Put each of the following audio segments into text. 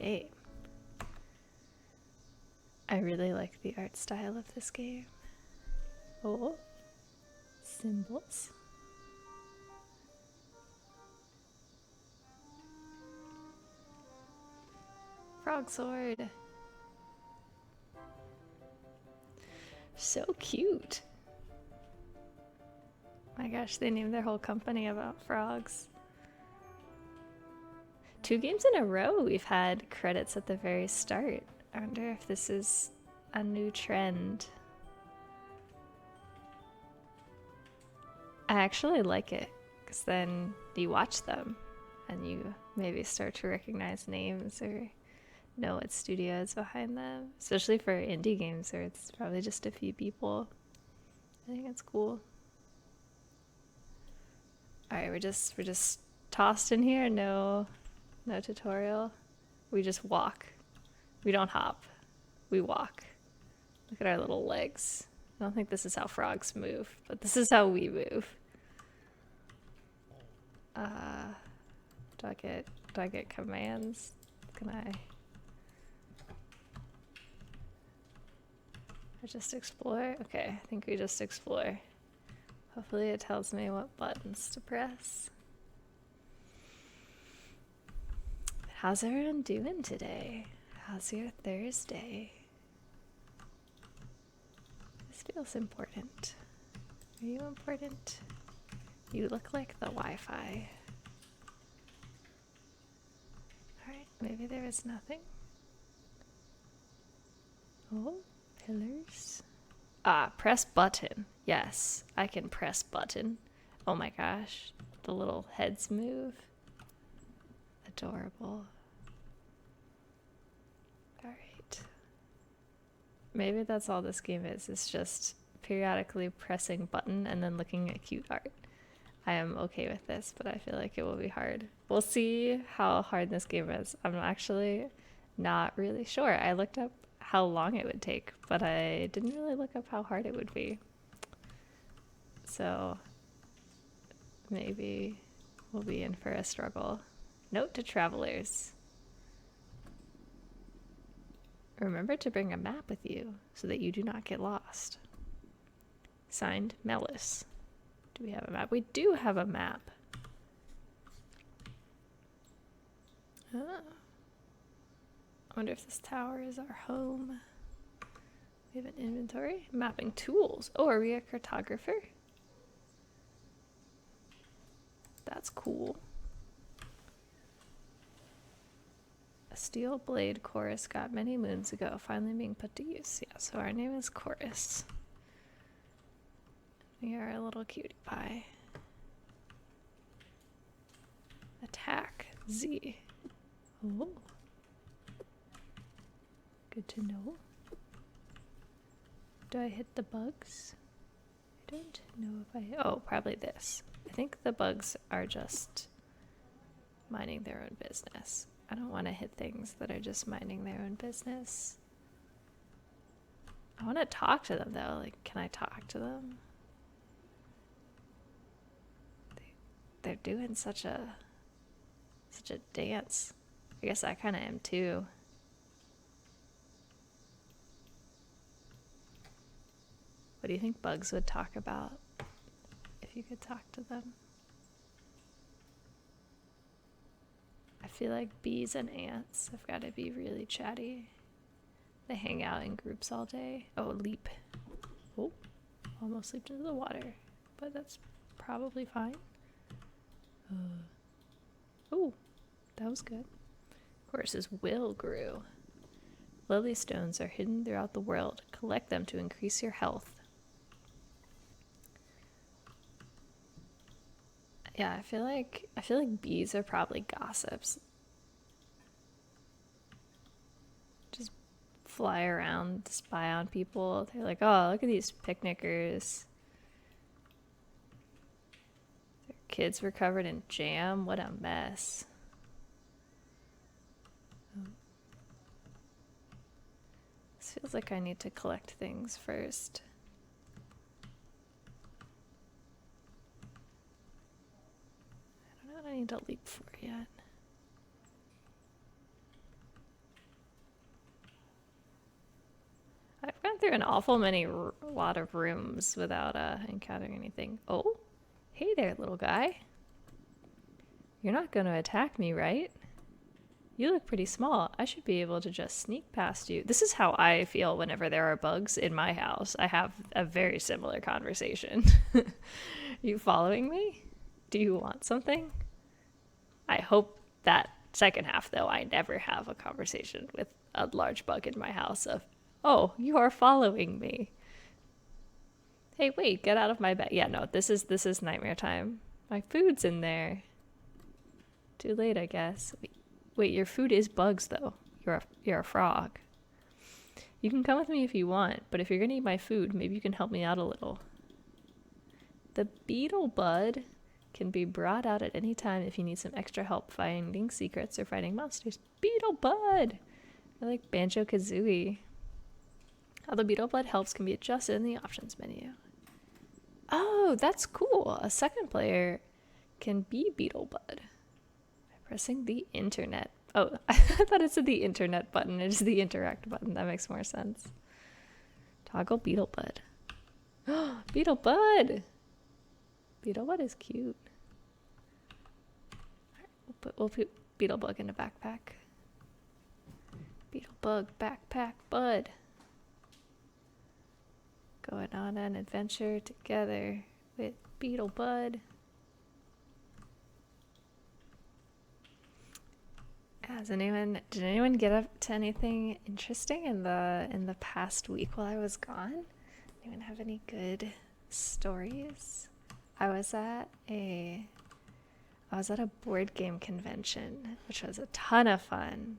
game. I really like the art style of this game. Oh, symbols. Frog sword. So cute. My gosh, they named their whole company about frogs. 2 games in a row we've had credits at the very start. I wonder if this is a new trend. I actually like it, because then you watch them and you maybe start to recognize names or know what studio is behind them, especially for indie games where it's probably just a few people. I think it's cool. All right, we're just tossed in here. No tutorial. We just walk. We don't hop. We walk. Look at our little legs. I don't think this is how frogs move, but this is how we move. Do I get commands? Can I just explore? Okay, I think we just explore. Hopefully it tells me what buttons to press. How's everyone doing today? How's your Thursday? This feels important. Are you important? You look like the Wi-Fi. Alright, maybe there is nothing. Oh, pillars. Ah, press button. Yes, I can press button. Oh my gosh, the little heads move. Adorable. Alright. Maybe that's all this game is. It's just periodically pressing button and then looking at cute art. I am okay with this, but I feel like it will be hard. We'll see how hard this game is. I'm actually not really sure. I looked up how long it would take, but I didn't really look up how hard it would be. So maybe we'll be in for a struggle. Note to travelers. Remember to bring a map with you so that you do not get lost. Signed, Melis. Do we have a map? We do have a map. Oh. I wonder if this tower is our home. We have an inventory. Mapping tools. Oh, are we a cartographer? That's cool. A steel blade Chorus got many moons ago, finally being put to use. Yeah, so our name is Chorus. We are a little cutie pie. Attack Z. Oh. Good to know. Do I hit the bugs? I don't know if I... Oh, probably this. I think the bugs are just minding their own business. I don't want to hit things that are just minding their own business. I want to talk to them though. Like, can I talk to them? They're doing such a dance. I guess I kind of am too. What do you think bugs would talk about if you could talk to them? I feel like bees and ants have got to be really chatty. They hang out in groups all day. Oh, leap. Oh, almost leaped into the water, but that's probably fine. Oh, that was good. Of course, his will grew. Lily stones are hidden throughout the world. Collect them to increase your health. Yeah, I feel like bees are probably gossips. Just fly around, spy on people. They're like, oh, look at these picnickers. Their kids were covered in jam. What a mess. This feels like I need to collect things first. I don't know what I need to leap for yet. through an awful lot of rooms without encountering anything. Oh, hey there, little guy. You're not going to attack me, right? You look pretty small. I should be able to just sneak past you. This is how I feel whenever there are bugs in my house. I have a very similar conversation. You following me? Do you want something? I hope that second half, though, I never have a conversation with a large bug in my house of, oh, you are following me. Hey, wait, get out of my bed. Yeah, no, this is nightmare time. My food's in there. Too late, I guess. Wait, your food is bugs, though. You're a frog. You can come with me if you want, but if you're gonna eat my food, maybe you can help me out a little. The beetle bud can be brought out at any time if you need some extra help finding secrets or fighting monsters. Beetle bud! I like Banjo-Kazooie. How the beetle bud helps can be adjusted in the options menu. Oh, that's cool. A second player can be beetle bud. Pressing the internet. Oh, I thought it said the internet button. It is the interact button. That makes more sense. Toggle Beetlebud. Beetlebud! Beetlebud is cute. We'll put Beetlebug in a backpack. Beetlebug backpack bud. Going on an adventure together with Beetlebud. Did anyone get up to anything interesting in the past week while I was gone? Anyone have any good stories? I was at a board game convention, which was a ton of fun.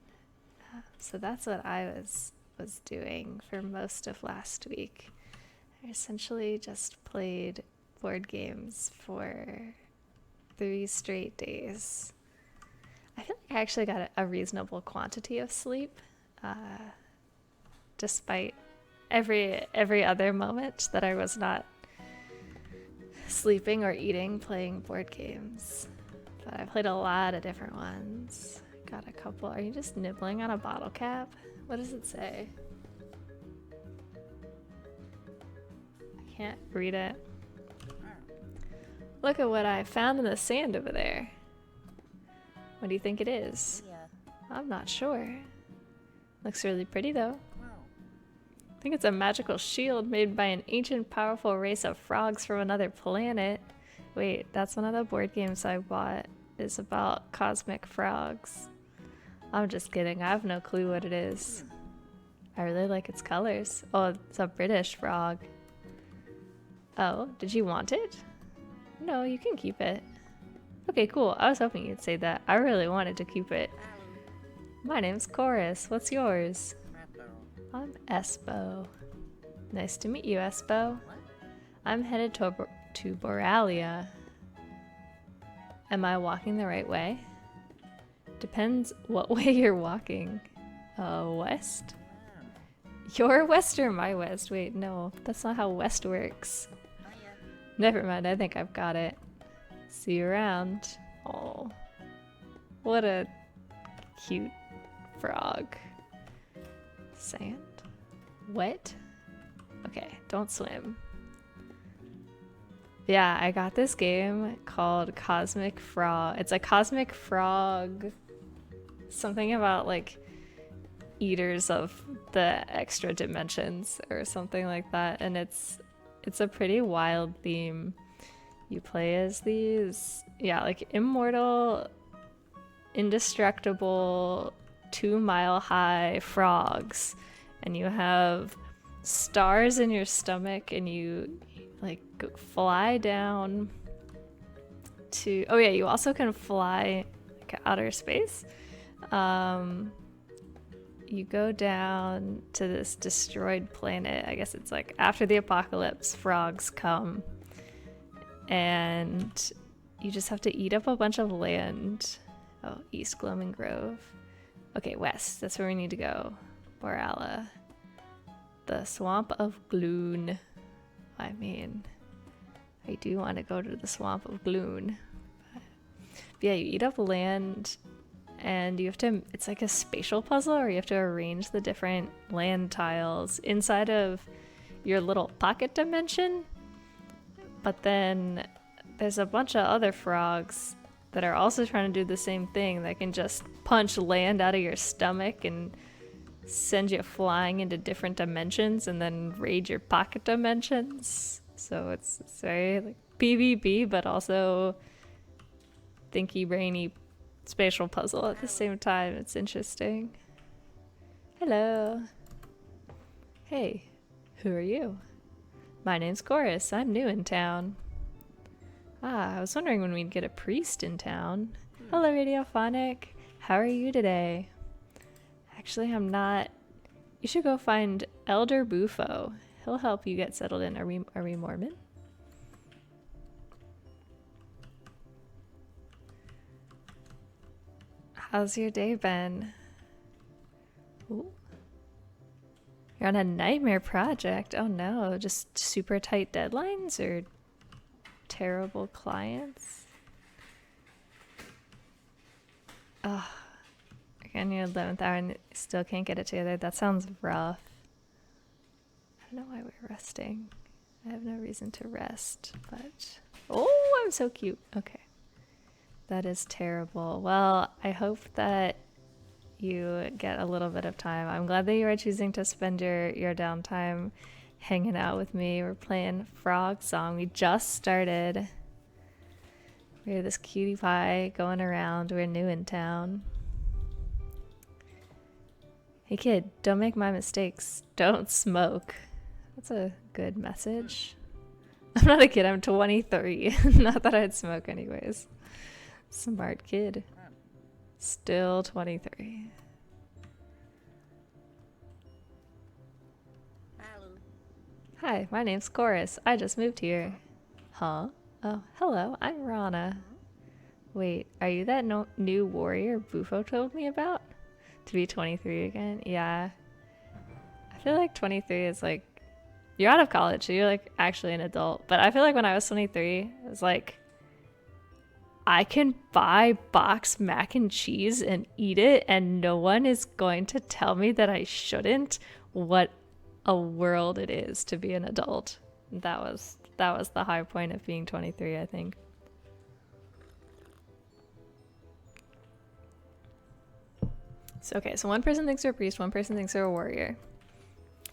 So that's what I was doing for most of last week. I essentially just played board games for 3 straight days. I feel like I actually got a reasonable quantity of sleep, despite every other moment that I was not sleeping or eating playing board games. But I played a lot of different ones. Got a couple. Are you just nibbling on a bottle cap? What does it say? I can't read it. Look at what I found in the sand over there. What do you think it is? I'm not sure. Looks really pretty though. I think it's a magical shield made by an ancient powerful race of frogs from another planet. Wait, that's one of the board games I bought. It's about cosmic frogs. I'm just kidding. I have no clue what it is. I really like its colors. Oh, it's a British frog. Oh, did you want it? No, you can keep it. Okay, cool. I was hoping you'd say that. I really wanted to keep it. My name's Chorus. What's yours? I'm Espo. Nice to meet you, Espo. I'm headed to Boralia. Am I walking the right way? Depends what way you're walking. West? Your west or my west? Wait, no. That's not how west works. Never mind. I think I've got it. See you around. Oh, what a cute frog. Sand? Wet? Okay, don't swim. Yeah, I got this game called Cosmic Frog. It's a Cosmic Frog. Something about like eaters of the extra dimensions or something like that. And it's a pretty wild theme. You play as these, like immortal, indestructible, 2-mile-high frogs, and you have stars in your stomach, and you like fly down to. Oh yeah, you also can fly like outer space. You go down to this destroyed planet. I guess it's like after the apocalypse, frogs come. And you just have to eat up a bunch of land. Oh, East Gloaming Grove. Okay, west. That's where we need to go. Borala. The Swamp of Gloon. I mean, I do want to go to the Swamp of Gloon. But yeah, you eat up land and you have to, it's like a spatial puzzle, or you have to arrange the different land tiles inside of your little pocket dimension. But then there's a bunch of other frogs that are also trying to do the same thing. That can just punch land out of your stomach and send you flying into different dimensions and then raid your pocket dimensions. So it's very like PvP, but also thinky brainy spatial puzzle at the same time. It's interesting. Hello. Hey, who are you? My name's Chorus. I'm new in town. Ah, I was wondering when we'd get a priest in town. Hello, Radiophonic. How are you today? Actually, I'm not. You should go find Elder Bufo. He'll help you get settled in. Are we Mormon? How's your day been? Ooh. You're on a nightmare project. Oh no, just super tight deadlines or terrible clients? Oh, you're on your 11th hour and still can't get it together. That sounds rough. I don't know why we're resting. I have no reason to rest, but... Oh, I'm so cute. Okay. That is terrible. Well, I hope that you get a little bit of time. I'm glad that you are choosing to spend your downtime hanging out with me. We're playing Frogsong. We just started. We're this cutie pie going around. We're new in town. Hey kid, don't make my mistakes. Don't smoke. That's a good message. I'm not a kid, I'm 23. Not that I'd smoke anyways. Smart kid. Still 23. Hello. Hi, my name's Chorus. I just moved here. Huh? Oh, hello, I'm Rana. Wait, are you that new warrior Bufo told me about? To be 23 again? Yeah. I feel like 23 is like... You're out of college, so you're like actually an adult. But I feel like when I was 23, it was like... I can buy boxed mac and cheese and eat it, and no one is going to tell me that I shouldn't. What a world it is to be an adult. That was the high point of being 23, I think. So okay, so one person thinks they're a priest, one person thinks they're a warrior.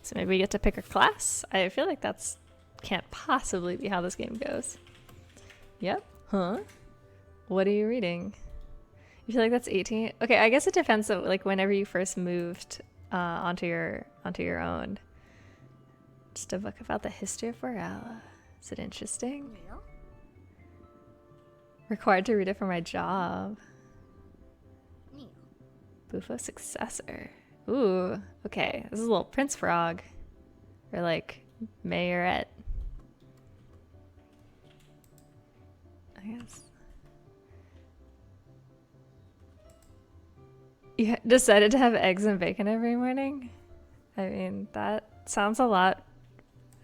So maybe we get to pick a class. I feel like that's can't possibly be how this game goes. Yep. Huh? What are you reading? You feel like that's 18? Okay, I guess it depends on like whenever you first moved onto your own. Just a book about the history of Varela. Is it interesting? Required to read it for my job. Bufo's successor. Ooh, okay. This is a little Prince Frog. Or like Mayorette. I guess. You decided to have eggs and bacon every morning? I mean, that sounds a lot,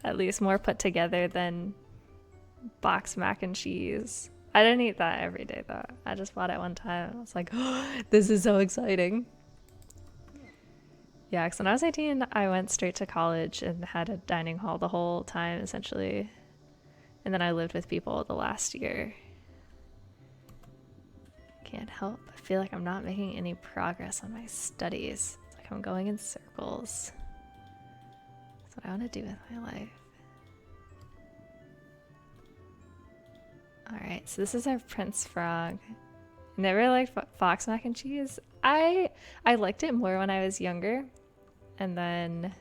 at least more put together than boxed mac and cheese. I didn't eat that every day though. I just bought it one time. I was like, oh, this is so exciting. Yeah, because when I was 18, I went straight to college and had a dining hall the whole time, essentially. And then I lived with people the last year. Can't help. I feel like I'm not making any progress on my studies. It's like I'm going in circles. That's what I want to do with my life. Alright, so this is our Prince Frog. Never liked Fox mac and cheese. I liked it more when I was younger. And then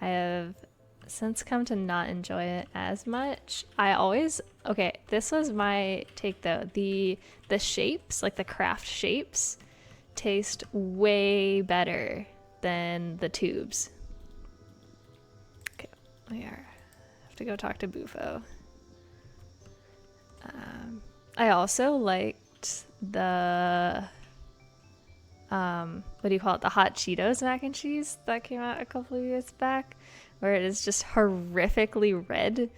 I have since come to not enjoy it as much. Okay, this was my take though. The shapes, like the craft shapes, taste way better than the tubes. Okay, we have to go talk to Bufo. I also liked the what do you call it? The hot Cheetos mac and cheese that came out a couple of years back, where it is just horrifically red,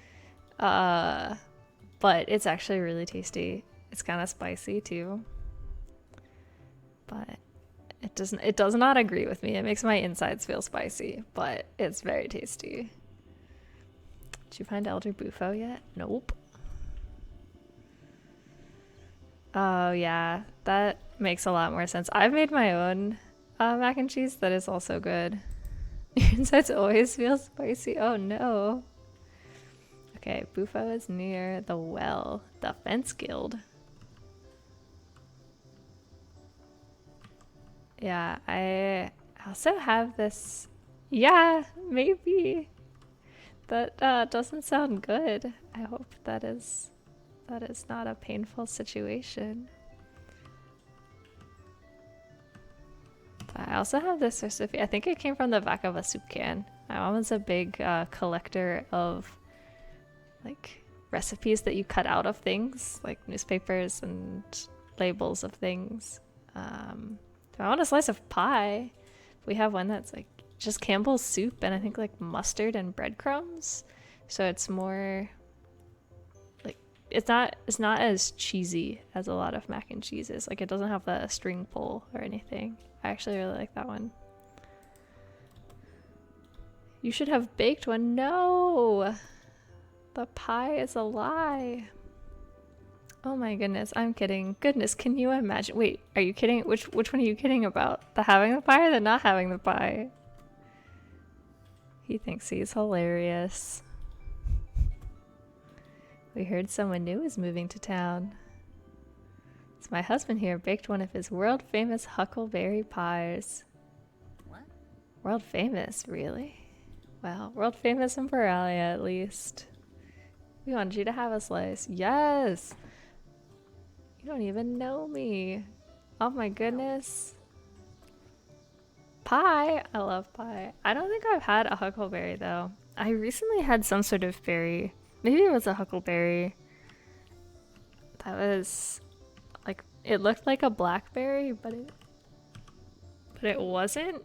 but it's actually really tasty. It's kind of spicy too. but it does not agree with me. It makes my insides feel spicy, but it's very tasty. Did you find Elder Bufo yet? Nope. Oh yeah, that makes a lot more sense. I've made my own mac and cheese that is also good. Your insides always feel spicy. Oh no. Okay, Bufo is near the well, the fence guild. Yeah, I also have this. Yeah, maybe. That doesn't sound good. I hope that is not a painful situation. But I also have this recipe. I think it came from the back of a soup can. My mom was a big collector of like recipes that you cut out of things, like newspapers and labels of things. I want a slice of pie. We have one that's like just Campbell's soup and I think like mustard and breadcrumbs. So it's more like it's not as cheesy as a lot of mac and cheese is. Like it doesn't have the string pull or anything. I actually really like that one. You should have baked one. No! The pie is a lie. Oh my goodness, I'm kidding. Goodness, can you imagine? Wait, are you kidding? Which one are you kidding about? The having the pie or the not having the pie? He thinks he's hilarious. We heard someone new is moving to town. It's my husband here baked one of his world famous huckleberry pies. What? World famous, really? Well, world famous in Paralia at least. We wanted you to have a slice. Yes! You don't even know me. Oh my goodness. Pie! I love pie. I don't think I've had a huckleberry though. I recently had some sort of berry. Maybe it was a huckleberry. That was like, it looked like a blackberry, but it wasn't.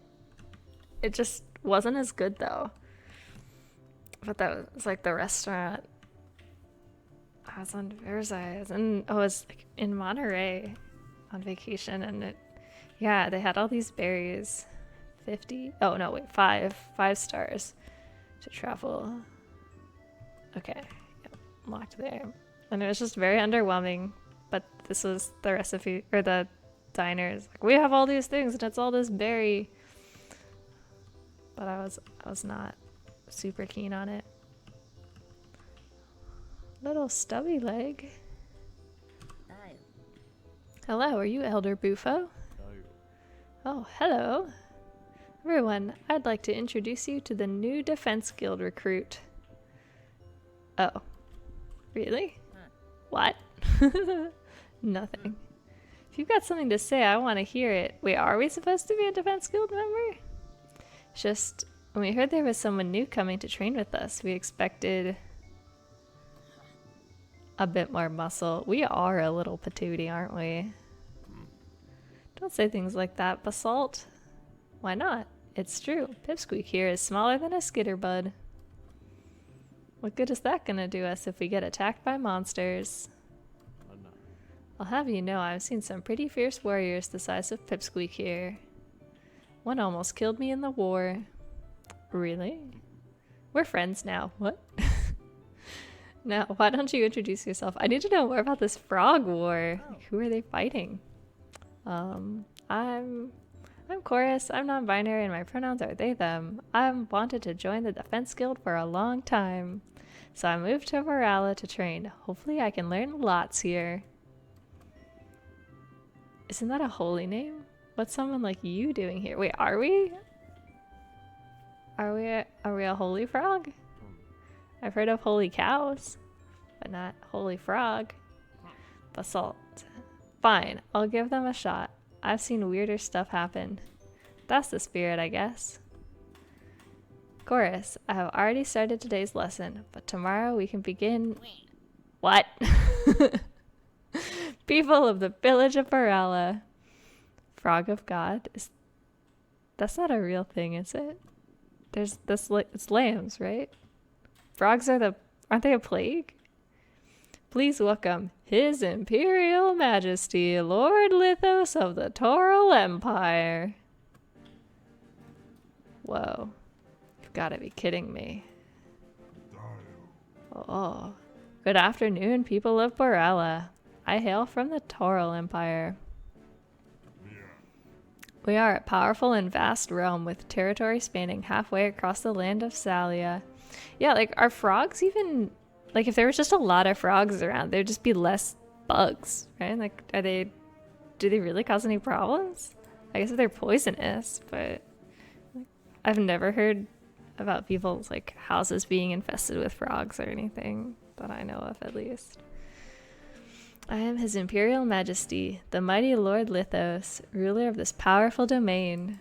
It just wasn't as good though. But that was like the restaurant. I was on Versailles and I was like in Monterey on vacation and yeah, they had all these berries. 50, oh no, wait, 5 stars to travel. Okay, yep, locked there. And it was just very underwhelming, but this was the recipe, or the diners. Like, we have all these things and it's all this berry. But I was not super keen on it. Little stubby leg. Hello, are you Elder Bufo? Oh, hello. Everyone, I'd like to introduce you to the new Defense Guild recruit. Oh. Really? What? Nothing. If you've got something to say, I want to hear it. Wait, are we supposed to be a Defense Guild member? Just, when we heard there was someone new coming to train with us, we expected a bit more muscle. We are a little patootie, aren't we? Don't say things like that, Basalt. Why not? It's true. Pipsqueak here is smaller than a skitterbud. What good is that gonna do us if we get attacked by monsters? I'll have you know I've seen some pretty fierce warriors the size of Pipsqueak here. One almost killed me in the war. Really? We're friends now. What? Now, why don't you introduce yourself? I need to know more about this frog war. Like, who are they fighting? I'm Chorus. I'm non-binary and my pronouns are they, them. I've wanted to join the Defense Guild for a long time. So I moved to Morala to train. Hopefully I can learn lots here. Isn't that a holy name? What's someone like you doing here? Wait, are we? Are we a holy frog? I've heard of holy cows, but not holy frog. Basalt. Fine, I'll give them a shot. I've seen weirder stuff happen. That's the spirit, I guess. Chorus, I have already started today's lesson, but tomorrow we can begin... What? People of the village of Barala. Frog of God? That's not a real thing, is it? There's this, it's lambs, right? Frogs are aren't they a plague? Please welcome His Imperial Majesty, Lord Lithos of the Toral Empire. Whoa. You've got to be kidding me. Oh. Good afternoon, people of Borella. I hail from the Toral Empire. We are a powerful and vast realm with territory spanning halfway across the land of Salia. Yeah, like, are frogs even... Like, if there was just a lot of frogs around, there'd just be less bugs, right? Like, do they really cause any problems? I guess if they're poisonous, but... I've never heard about people's, like, houses being infested with frogs or anything that I know of, at least. I am His Imperial Majesty, the mighty Lord Lithos, ruler of this powerful domain.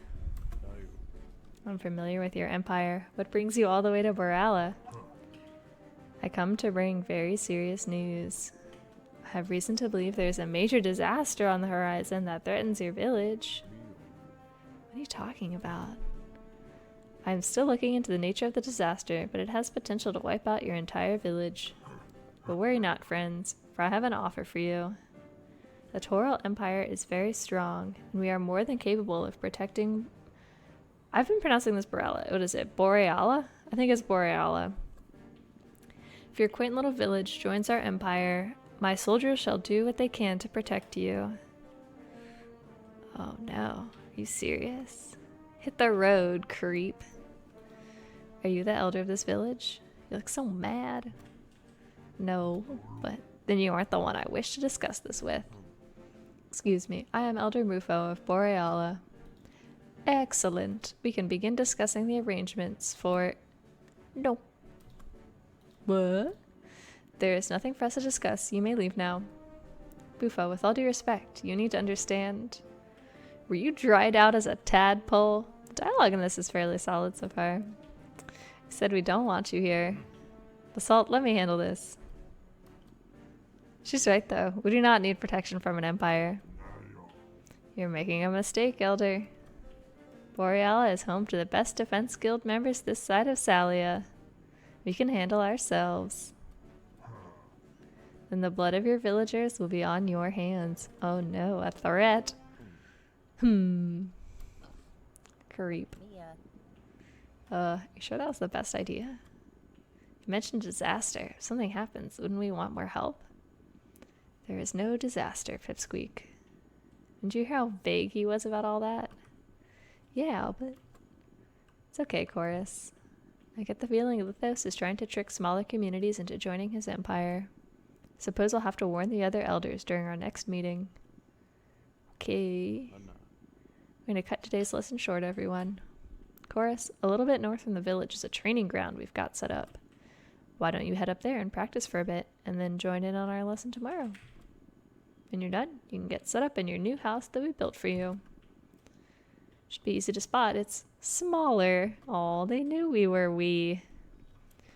I'm familiar with your empire. What brings you all the way to Borella? I come to bring very serious news. I have reason to believe there's a major disaster on the horizon that threatens your village. What are you talking about? I am still looking into the nature of the disaster, but it has potential to wipe out your entire village. But worry not, friends, for I have an offer for you. The Toral Empire is very strong, and we are more than capable of protecting... I've been pronouncing this Borella. What is it? Boreala? I think it's Boreala. If your quaint little village joins our empire, my soldiers shall do what they can to protect you. Oh no. Are you serious? Hit the road, creep. Are you the elder of this village? You look so mad. No, but then you aren't the one I wish to discuss this with. Excuse me, I am Elder Mufo of Boreala. Excellent. We can begin discussing the arrangements for... No. What? There is nothing for us to discuss. You may leave now. Bufo, with all due respect, you need to understand. Were you dried out as a tadpole? The dialogue in this is fairly solid so far. I said we don't want you here. Basalt, let me handle this. She's right, though. We do not need protection from an empire. You're making a mistake, Elder. Boreala is home to the best defense guild members this side of Salia. We can handle ourselves. Then the blood of your villagers will be on your hands. Oh no, a threat. Creep. You sure that was the best idea? You mentioned disaster. If something happens, wouldn't we want more help? There is no disaster, Pipsqueak. Didn't you hear how vague he was about all that? Yeah, but... It's okay, Chorus. I get the feeling Lithos is trying to trick smaller communities into joining his empire. Suppose I'll have to warn the other elders during our next meeting. Okay. I'm going to cut today's lesson short, everyone. Chorus, a little bit north from the village is a training ground we've got set up. Why don't you head up there and practice for a bit, and then join in on our lesson tomorrow? When you're done, you can get set up in your new house that we built for you. Should be easy to spot. It's smaller. Aw, they knew we were we.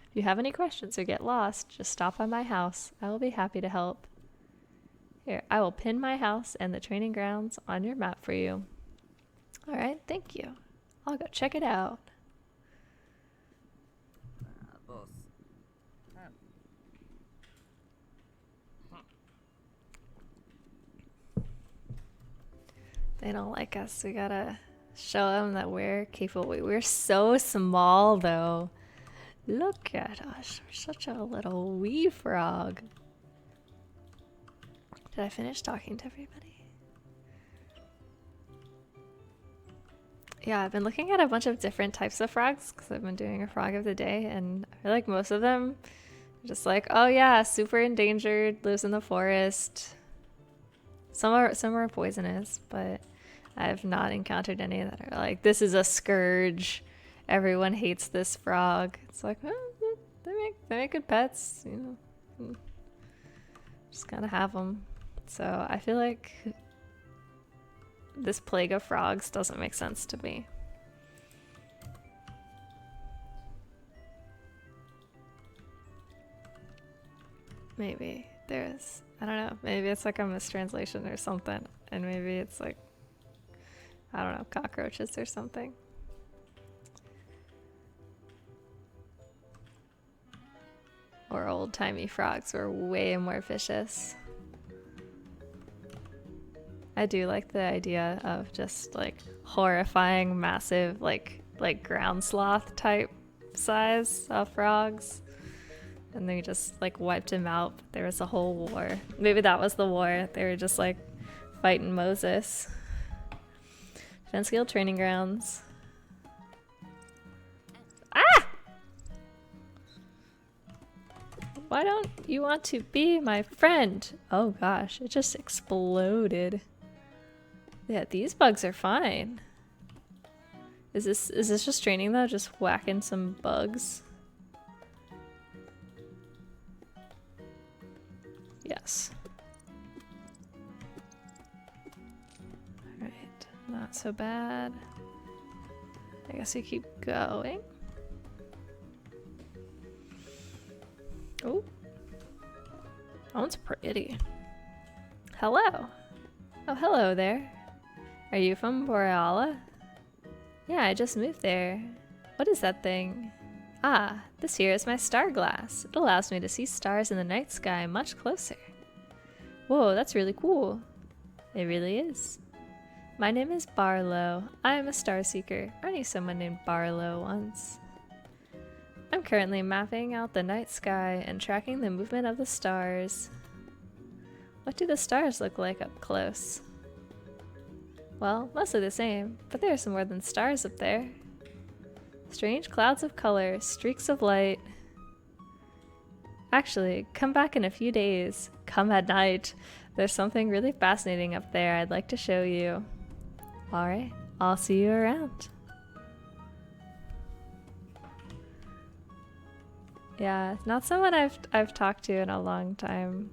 If you have any questions or get lost, just stop by my house. I will be happy to help. Here, I will pin my house and the training grounds on your map for you. Alright, thank you. I'll go check it out. They don't like us. We gotta show them that we're capable. We're so small, though. Look at us. We're such a little wee frog. Did I finish talking to everybody? Yeah, I've been looking at a bunch of different types of frogs because I've been doing a frog of the day, and I feel like most of them are just like, oh yeah, super endangered, lives in the forest. Some are poisonous, but I've not encountered any that are like, this is a scourge. Everyone hates this frog. It's like, oh, they make good pets, you know. Just gotta have them. So I feel like this plague of frogs doesn't make sense to me. Maybe there's, I don't know, maybe it's like a mistranslation or something, and maybe it's like, I don't know, cockroaches or something. Or old old-timey frogs were way more vicious. I do like the idea of just like horrifying, massive, like ground sloth type size of frogs. And they just like wiped him out. There was a whole war. Maybe that was the war. They were just like fighting Moses. Fenskill training grounds. Ah! Why don't you want to be my friend? Oh gosh, it just exploded. Yeah, these bugs are fine. Is this just training though? Just whacking some bugs? Yes. Alright, not so bad. I guess we keep going. Oh. That one's pretty. Hello. Oh, hello there. Are you from Boreala? Yeah, I just moved there. What is that thing? Ah, this here is my star glass. It allows me to see stars in the night sky much closer. Whoa, that's really cool. It really is. My name is Barlow. I am a star seeker. I knew someone named Barlow once. I'm currently mapping out the night sky and tracking the movement of the stars. What do the stars look like up close? Well, mostly the same, but there are some more than stars up there. Strange clouds of color, streaks of light. Actually, come back in a few days. Come at night. There's something really fascinating up there I'd like to show you. Alright, I'll see you around. Yeah, not someone I've talked to in a long time.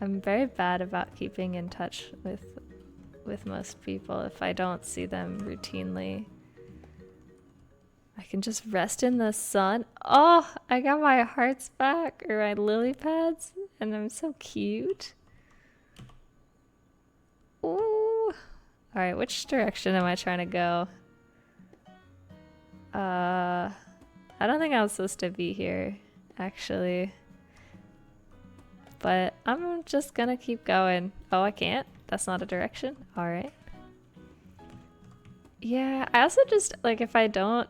I'm very bad about keeping in touch with most people if I don't see them routinely. I can just rest in the sun. Oh, I got my hearts back, or my lily pads, and I'm so cute. Ooh. Alright, which direction am I trying to go? I don't think I was supposed to be here, actually. But I'm just gonna keep going. Oh, I can't? That's not a direction? Alright. Yeah, I also just, like, if I don't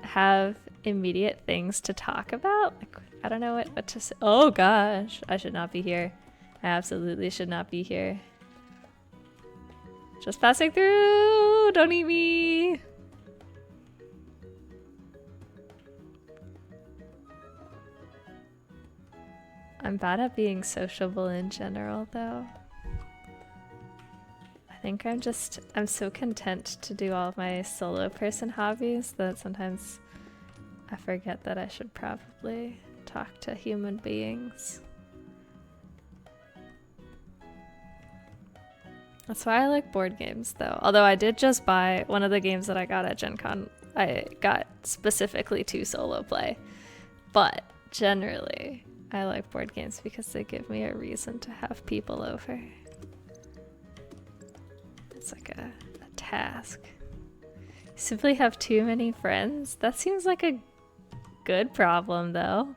have immediate things to talk about, like, I don't know what to say. Oh gosh, I should not be here. I absolutely should not be here. Just passing through! Don't eat me! I'm bad at being sociable in general, though. I think I'm so content to do all of my solo person hobbies that sometimes I forget that I should probably talk to human beings. That's why I like board games, though. Although I did just buy one of the games that I got at Gen Con. I got specifically to solo play. But generally, I like board games because they give me a reason to have people over. It's like a task. Simply have too many friends? That seems like a good problem, though.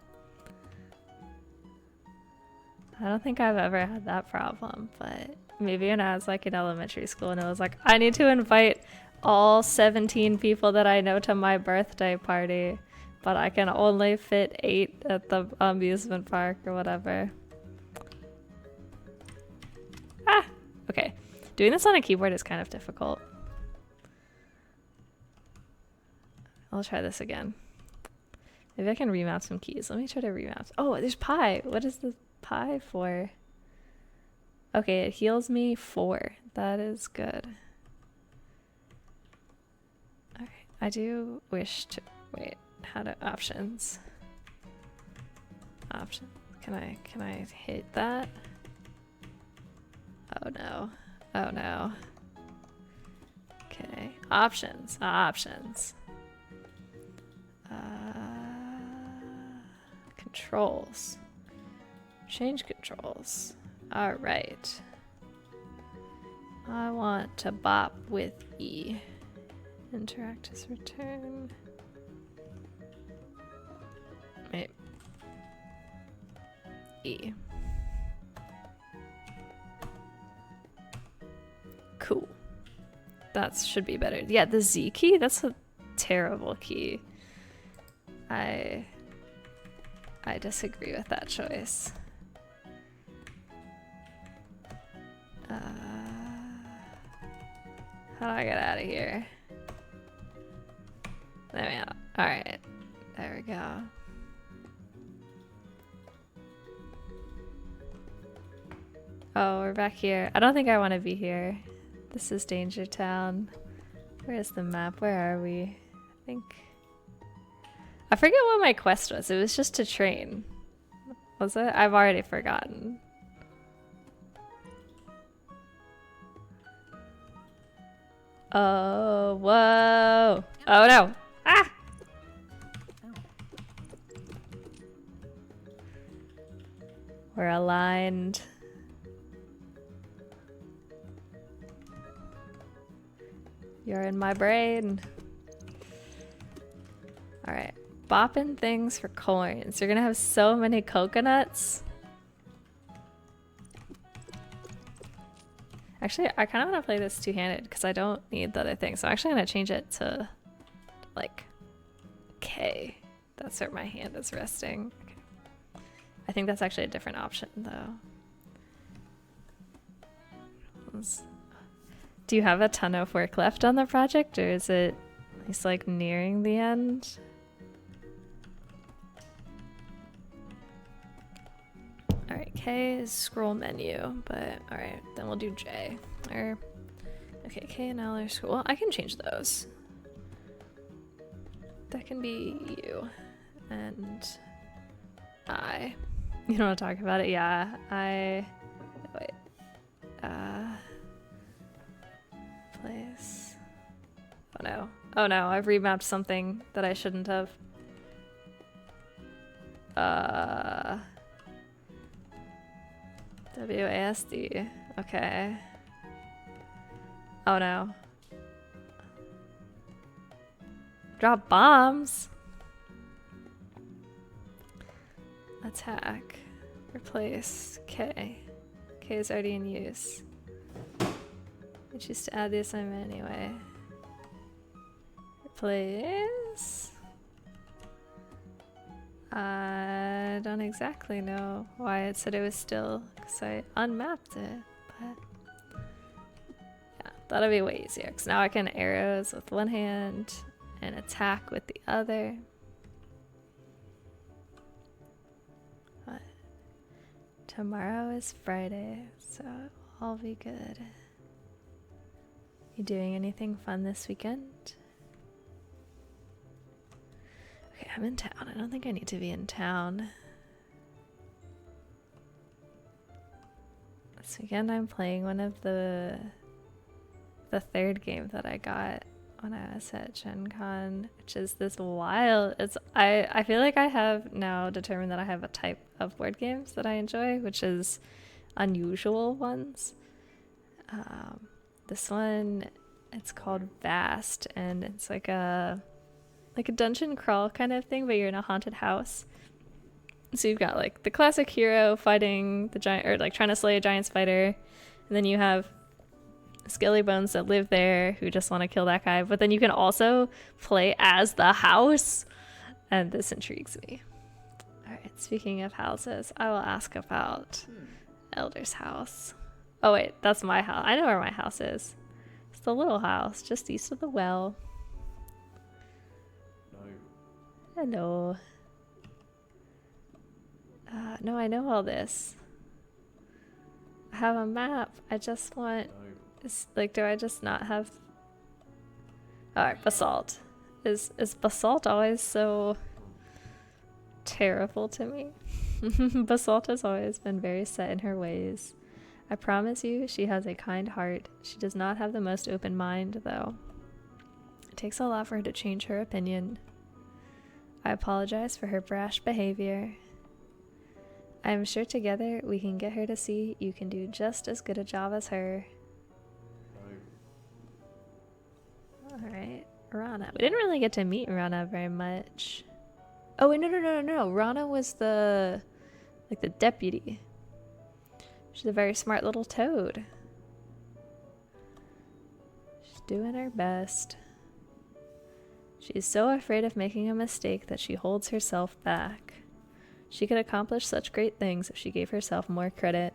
I don't think I've ever had that problem, but maybe when I was like in elementary school and it was like, I need to invite all 17 people that I know to my birthday party, but I can only fit 8 at the amusement park or whatever. Ah! Okay. Doing this on a keyboard is kind of difficult. I'll try this again. Maybe I can remap some keys. Let me try to remap. Oh, there's pi. What is the pi for? Okay, it heals me 4. That is good. Okay, I do wish to... Wait, how to... Options. Option. Can I hit that? Oh no. Oh no. Okay, options. Options. Controls. Change controls. Alright. I want to bop with E. Interact as return. Wait, E. Cool. That should be better. Yeah, the Z key? That's a terrible key. I disagree with that choice. How do I get out of here? There we go. Alright. There we go. Oh, we're back here. I don't think I want to be here. This is Danger Town. Where is the map? Where are we? I think... I forget what my quest was. It was just to train. Was it? I've already forgotten. Oh, whoa. Oh no. Ah! We're aligned. You're in my brain. Alright. Bopping things for coins. You're gonna have so many coconuts. Actually, I kind of want to play this two-handed because I don't need the other thing. So I'm actually going to change it to, like, K. That's where my hand is resting. Okay. I think that's actually a different option, though. Do you have a ton of work left on the project, or is it at least, like, nearing the end? Alright, K is scroll menu, but alright, then we'll do J. Or, okay, K and L are scroll. Well, I can change those. That can be U. And I. You don't want to talk about it? Yeah, I. Wait. Place. Oh no. Oh no, I've remapped something that I shouldn't have. WASD. Okay. Oh no. Drop bombs. Attack. Replace. K. K is already in use. I choose to add the assignment anyway. Replace. I don't exactly know why it said it was still, because I unmapped it, but yeah, that'll be way easier, because now I can arrows with one hand and attack with the other. But tomorrow is Friday, so it will all be good. You doing anything fun this weekend? Okay, I'm in town. I don't think I need to be in town. This weekend I'm playing one of the third game that I got when I was at Gen Con, which is this wild. I feel like I have now determined that I have a type of board games that I enjoy, which is unusual ones. This one, it's called Vast, and it's like a dungeon crawl kind of thing, but you're in a haunted house. So you've got like the classic hero fighting the giant, or like trying to slay a giant spider, and then you have skelly bones that live there who just want to kill that guy. But then you can also play as the house, and this intrigues me. All right, speaking of houses, I will ask about Elder's house. Oh wait, that's my house. I know where my house is. It's the little house just east of the well. Hello. No, I know all this. I have a map. I just want... Like, do I just not have... Alright, basalt. Is basalt always so terrible to me? Basalt has always been very set in her ways. I promise you, she has a kind heart. She does not have the most open mind, though. It takes a lot for her to change her opinion. I apologize for her brash behavior. I am sure together we can get her to see you can do just as good a job as her. Alright, Rana. We didn't really get to meet Rana very much. Oh, wait, no. Rana was the like the deputy. She's a very smart little toad. She's doing her best. She's so afraid of making a mistake that she holds herself back. She could accomplish such great things if she gave herself more credit.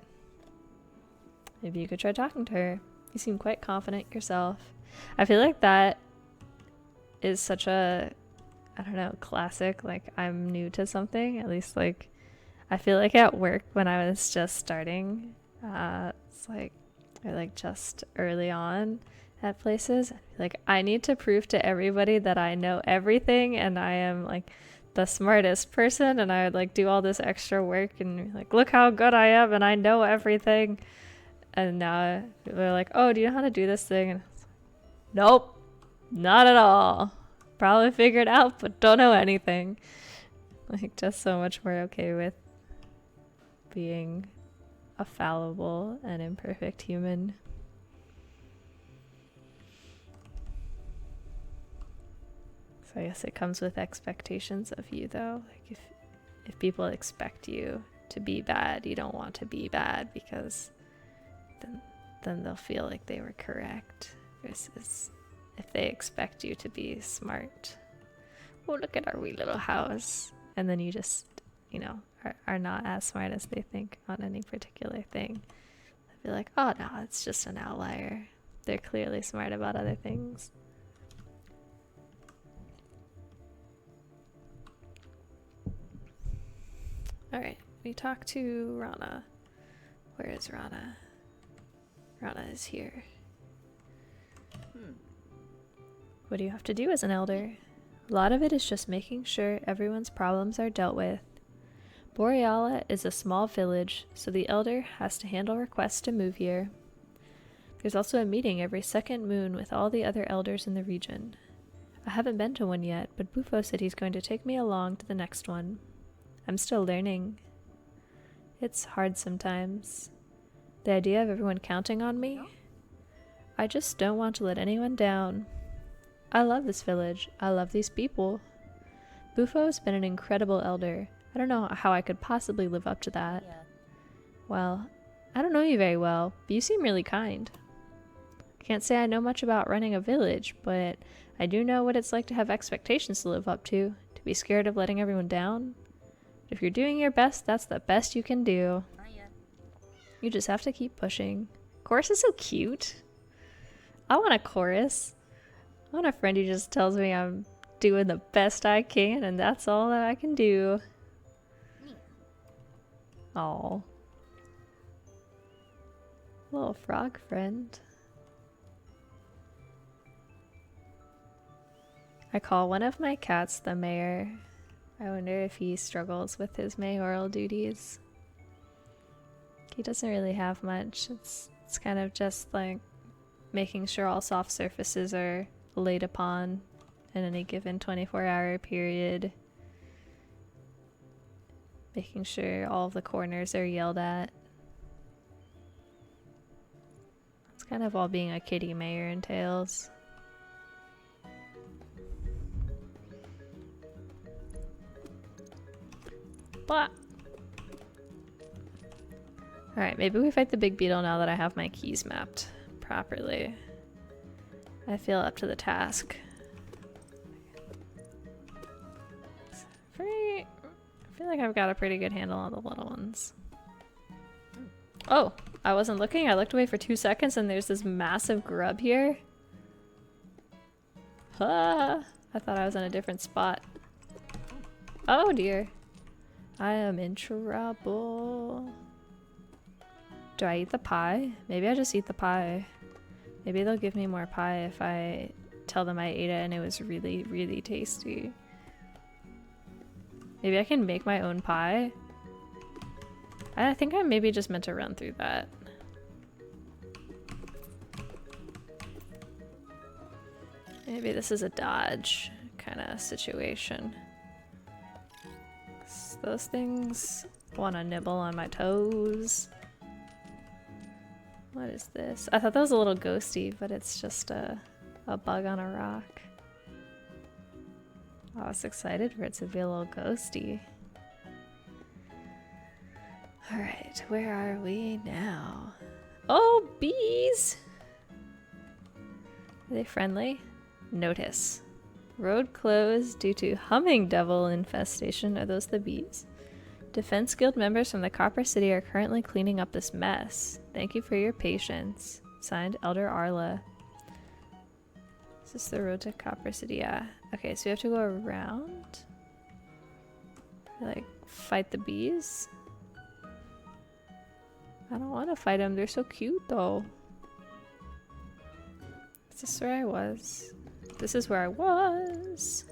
Maybe you could try talking to her. You seem quite confident yourself. I feel like that is such a, I don't know, classic, like I'm new to something. At least like, I feel like at work when I was just starting, it's like, or like just early on at places, like I need to prove to everybody that I know everything and I am like the smartest person, and I would like do all this extra work and like, look how good I am and I know everything. And now they're like, oh, do you know how to do this thing? And it's like, nope, not at all. Probably figured it out, but don't know anything. Like, just so much more okay with being a fallible and imperfect human. So I guess it comes with expectations of you, though. Like if people expect you to be bad, you don't want to be bad, because then they'll feel like they were correct. Versus if they expect you to be smart. Oh, look at our wee little house. And then you just, you know, are not as smart as they think on any particular thing. They'll be like, oh no, it's just an outlier. They're clearly smart about other things. Alright, we talked to Rana. Where is Rana? Rana is here. What do you have to do as an elder? A lot of it is just making sure everyone's problems are dealt with. Boreala is a small village, so the elder has to handle requests to move here. There's also a meeting every second moon with all the other elders in the region. I haven't been to one yet, but Bufo said he's going to take me along to the next one. I'm still learning. It's hard sometimes. The idea of everyone counting on me? I just don't want to let anyone down. I love this village. I love these people. Bufo's been an incredible elder. I don't know how I could possibly live up to that. Yeah. Well, I don't know you very well, but you seem really kind. Can't say I know much about running a village, but I do know what it's like to have expectations to live up to be scared of letting everyone down. If you're doing your best, that's the best you can do. You just have to keep pushing. Chorus is so cute. I want a chorus. I want a friend who just tells me I'm doing the best I can and that's all that I can do. Aw. Little frog friend. I call one of my cats the mayor. I wonder if he struggles with his mayoral duties. He doesn't really have much. It's kind of just like making sure all soft surfaces are laid upon in any given 24-hour period. Making sure all of the corners are yelled at. It's kind of all being a kitty mayor entails. Blah. Alright, maybe we fight the big beetle now that I have my keys mapped properly. I feel up to the task. I feel like I've got a pretty good handle on the little ones. Oh, I wasn't looking. I looked away for 2 seconds and there's this massive grub here. Ah, I thought I was in a different spot. Oh dear. I am in trouble. Do I eat the pie? Maybe I just eat the pie. Maybe they'll give me more pie if I tell them I ate it and it was really, really tasty. Maybe I can make my own pie. I think I maybe just meant to run through that. Maybe this is a dodge kind of situation. Those things want to nibble on my toes. What is this? I thought that was a little ghosty, but it's just a bug on a rock. I was excited for it to be a little ghosty. Alright, where are we now? Oh, bees! Are they friendly? Notice. Road closed due to humming devil infestation. Are those the bees? Defense Guild members from the Copper City are currently cleaning up this mess. Thank you for your patience. Signed, Elder Arla. Is this the road to Copper City? Yeah. Okay, so we have to go around. Like, fight the bees? I don't want to fight them. They're so cute, though. Is this where I was? This is where I was.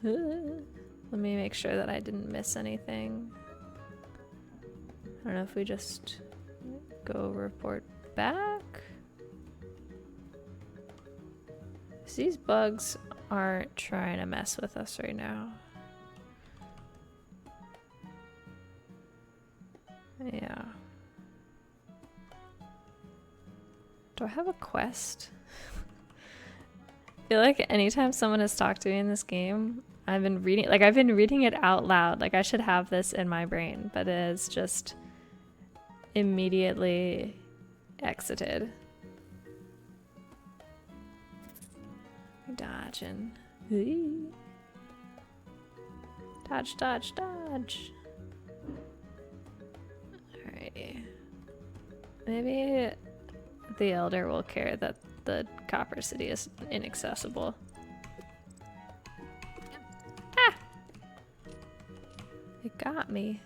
Let me make sure that I didn't miss anything. I don't know if we just go report back. These bugs aren't trying to mess with us right now. Yeah. Do I have a quest? I feel like anytime someone has talked to me in this game, I've been reading it out loud. Like, I should have this in my brain, but it is just immediately exited. Dodging. Dodge, dodge, dodge. Alrighty. Maybe the Elder will care that the Copper City is inaccessible. Ah! It got me.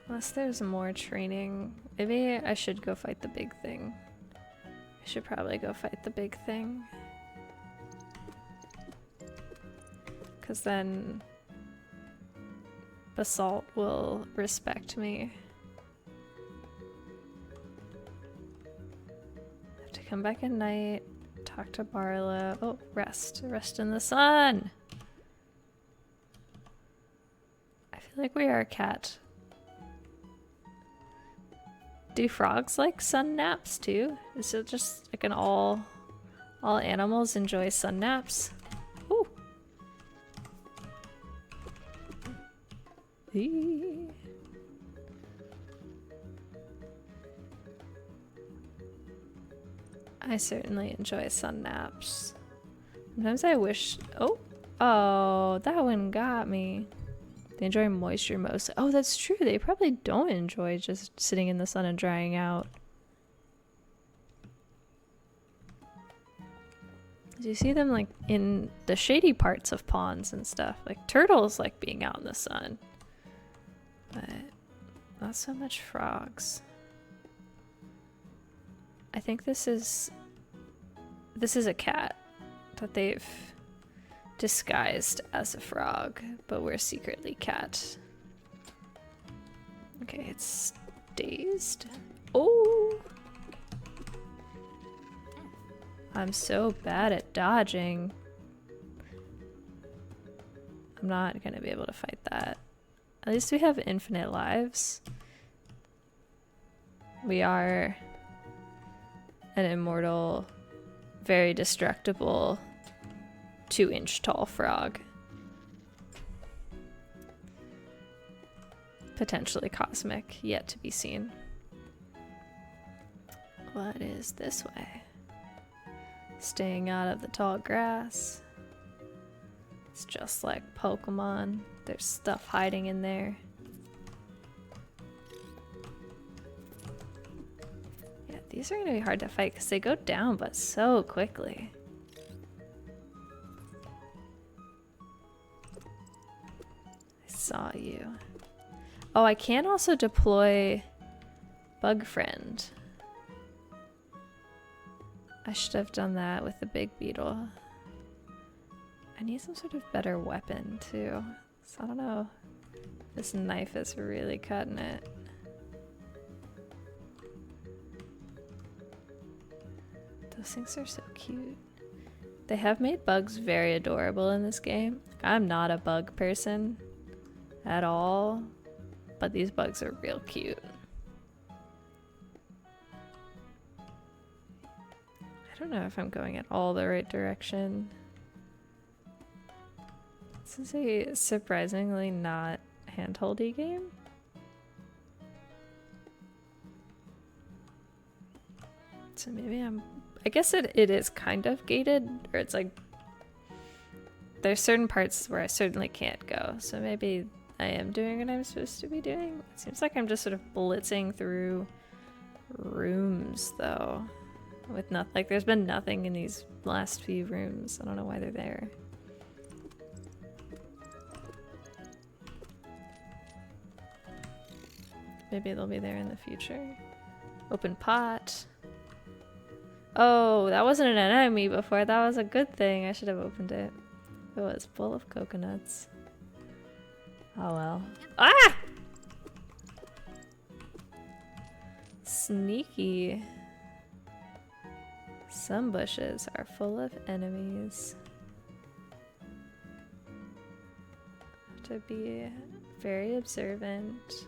Unless there's more training. Maybe I should go fight the big thing. I should probably go fight the big thing. Because then Basalt will respect me. I have to come back at night, talk to Barla. Oh, rest. Rest in the sun! I feel like we are a cat. Do frogs like sun naps too? Is it just like an all animals enjoy sun naps? Ooh. I certainly enjoy sun naps. Sometimes I wish... Oh, that one got me. They enjoy moisture most. Oh, that's true. They probably don't enjoy just sitting in the sun and drying out. You see them like in the shady parts of ponds and stuff. Like turtles like being out in the sun. But not so much frogs. I think this is a cat that they've disguised as a frog, but we're secretly cat. Okay, it's dazed. Oh! I'm so bad at dodging. I'm not gonna be able to fight that. At least we have infinite lives. We are an immortal, very destructible 2-inch tall frog. Potentially cosmic, yet to be seen. What is this way? Staying out of the tall grass. It's just like Pokemon. There's stuff hiding in there. Yeah, these are gonna be hard to fight because they go down but so quickly. Saw you. Oh, I can also deploy Bug Friend. I should have done that with the big beetle. I need some sort of better weapon too. So I don't know. This knife is really cutting it. Those things are so cute. They have made bugs very adorable in this game. I'm not a bug person at all, but these bugs are real cute. I don't know if I'm going in all the right direction. This is a surprisingly not handholdy game. So maybe I guess it is kind of gated, or it's like there's certain parts where I certainly can't go. So maybe I am doing what I'm supposed to be doing. It seems like I'm just sort of blitzing through rooms though. With nothing, like there's been nothing in these last few rooms. I don't know why they're there. Maybe they'll be there in the future. Open pot. Oh, that wasn't an enemy before. That was a good thing. I should have opened it. It was full of coconuts. Oh well. Ah! Sneaky. Some bushes are full of enemies. Have to be very observant.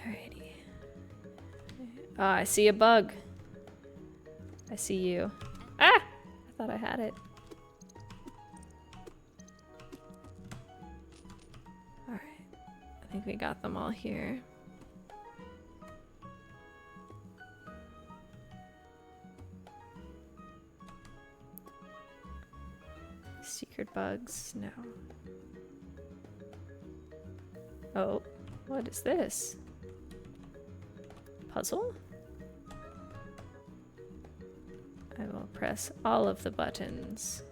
Alrighty. Oh, I see a bug. I see you. Ah! I thought I had it. Alright. I think we got them all here. Secret bugs? No. Oh, what is this? Puzzle? I will press all of the buttons.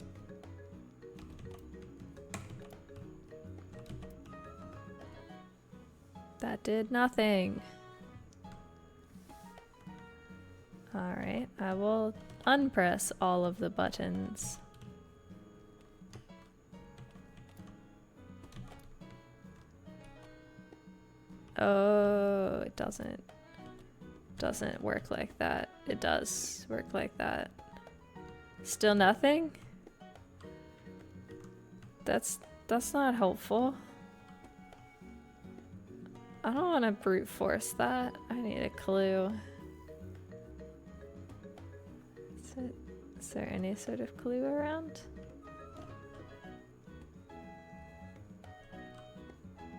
That did nothing. Alright, I will unpress all of the buttons. Oh, it doesn't work like that. It does work like that. Still nothing? That's not helpful. I don't want to brute force that. I need a clue. Is there any sort of clue around?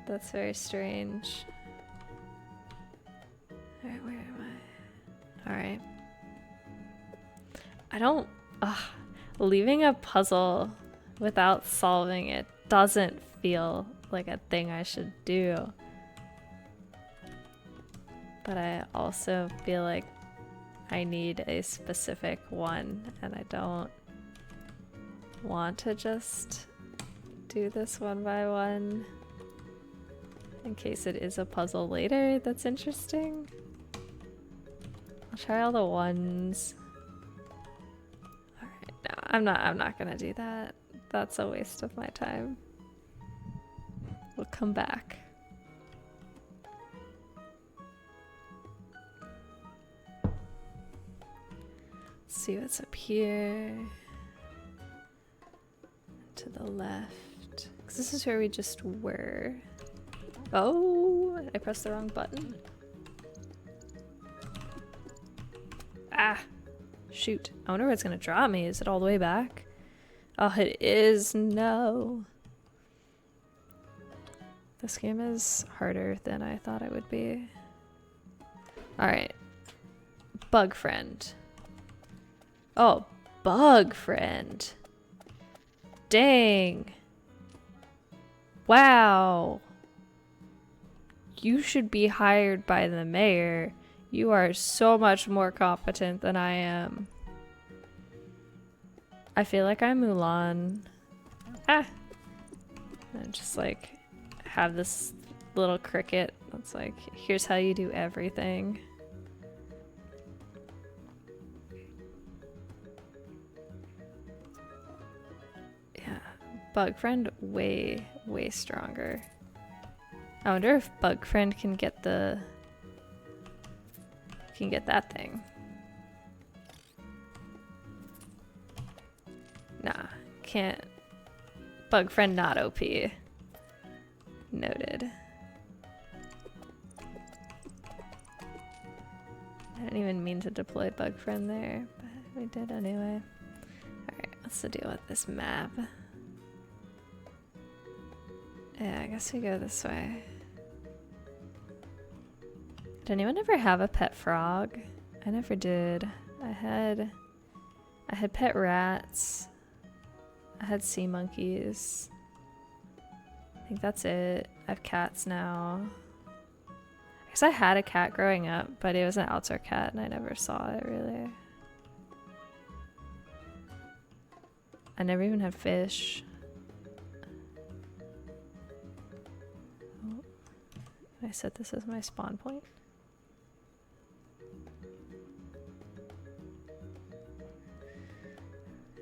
That's very strange. Alright, where am I? Alright. I don't... leaving a puzzle without solving it doesn't feel like a thing I should do. But I also feel like I need a specific one, and I don't want to just do this one by one in case it is a puzzle later that's interesting. I'll try all the ones. Alright, no, I'm not gonna do that. That's a waste of my time. We'll come back. Let's see what's up here. To the left. 'Cause this is where we just were. Oh, I pressed the wrong button. Ah, shoot. I wonder where it's gonna draw me. Is it all the way back? Oh, it is. No. This game is harder than I thought it would be. Alright. Bug friend. Oh, bug friend. Dang. Wow. You should be hired by the mayor. You are so much more competent than I am. I feel like I'm Mulan. Ah! And just like have this little cricket that's like, here's how you do everything. Yeah, Bug Friend way stronger. I wonder if Bug Friend can get that thing. Nah, can't. Bug Friend not OP. Noted. I didn't even mean to deploy bug friend there, but we did anyway. Alright, what's the deal with this map? Yeah, I guess we go this way. Did anyone ever have a pet frog? I never did. I had pet rats. I had sea monkeys. I think that's it. I have cats now. I guess I had a cat growing up, but it was an outdoor cat and I never saw it really. I never even had fish. Oh, I said this is my spawn point.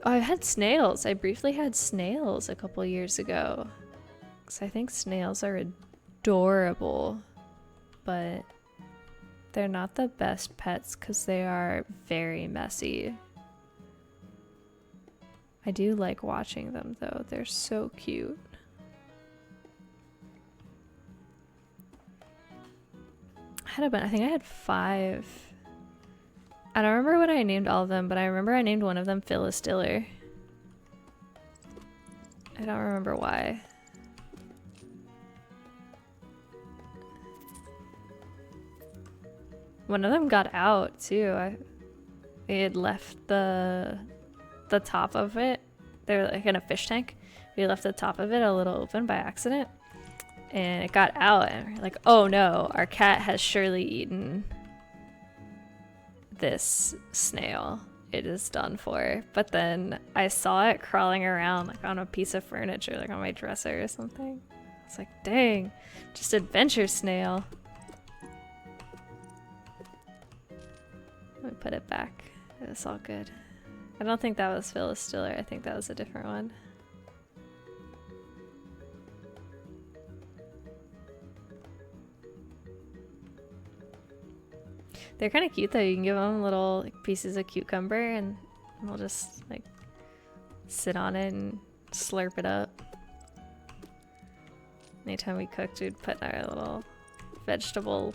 Oh, I've had snails. I briefly had snails a couple years ago. Because I think snails are adorable. But they're not the best pets because they are very messy. I do like watching them though. They're so cute. I think I had 5. I don't remember what I named all of them, but I remember I named one of them Phyllis Diller. I don't remember why. One of them got out too. We had left the top of it. They were like in a fish tank. We left the top of it a little open by accident. And it got out and we're like, oh no, our cat has surely eaten this snail. It is done for. But then I saw it crawling around like on a piece of furniture, like on my dresser or something. I was like, dang, just adventure snail. Let me put it back. It's all good. I don't think that was Phyllis Diller. I think that was a different one. They're kind of cute though. You can give them little like, pieces of cucumber and they'll just like sit on it and slurp it up. Anytime we cooked, we'd put our little vegetable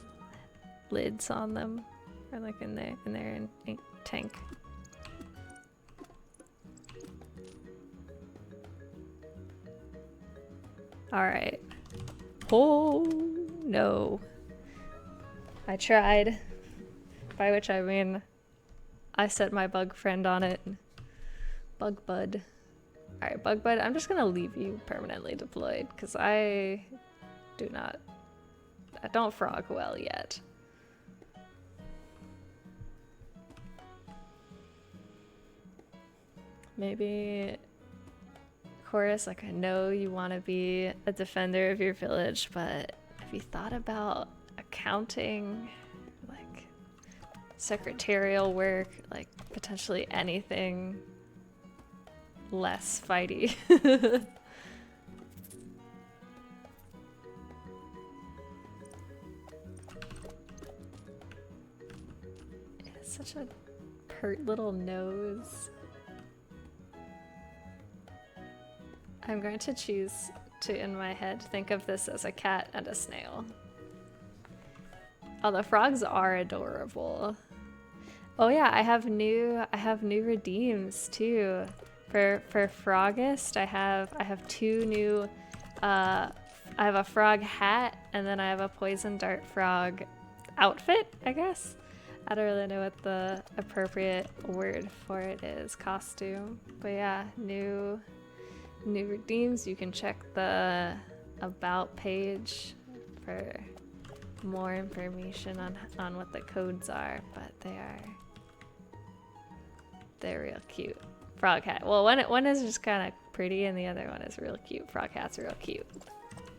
lids on them, or like in their tank. All right. Oh no! I tried. By which I mean, I set my bug friend on it. Bug bud. Alright, bug bud, I'm just gonna leave you permanently deployed because I don't frog well yet. Maybe, Chorus, like I know you want to be a defender of your village, but have you thought about accounting? Secretarial work, like potentially anything less fighty. It's such a pert little nose. I'm going to choose to, in my head, think of this as a cat and a snail. Oh, the frogs are adorable. Oh yeah, I have new redeems too. For Frogist, I have 2 new I have a frog hat and then I have a poison dart frog outfit, I guess. I don't really know what the appropriate word for it is, costume. But yeah, new redeems. You can check the about page for more information on what the codes are, but they're real cute. Frog hat. Well, one is just kind of pretty and the other one is real cute. Frog hat's real cute.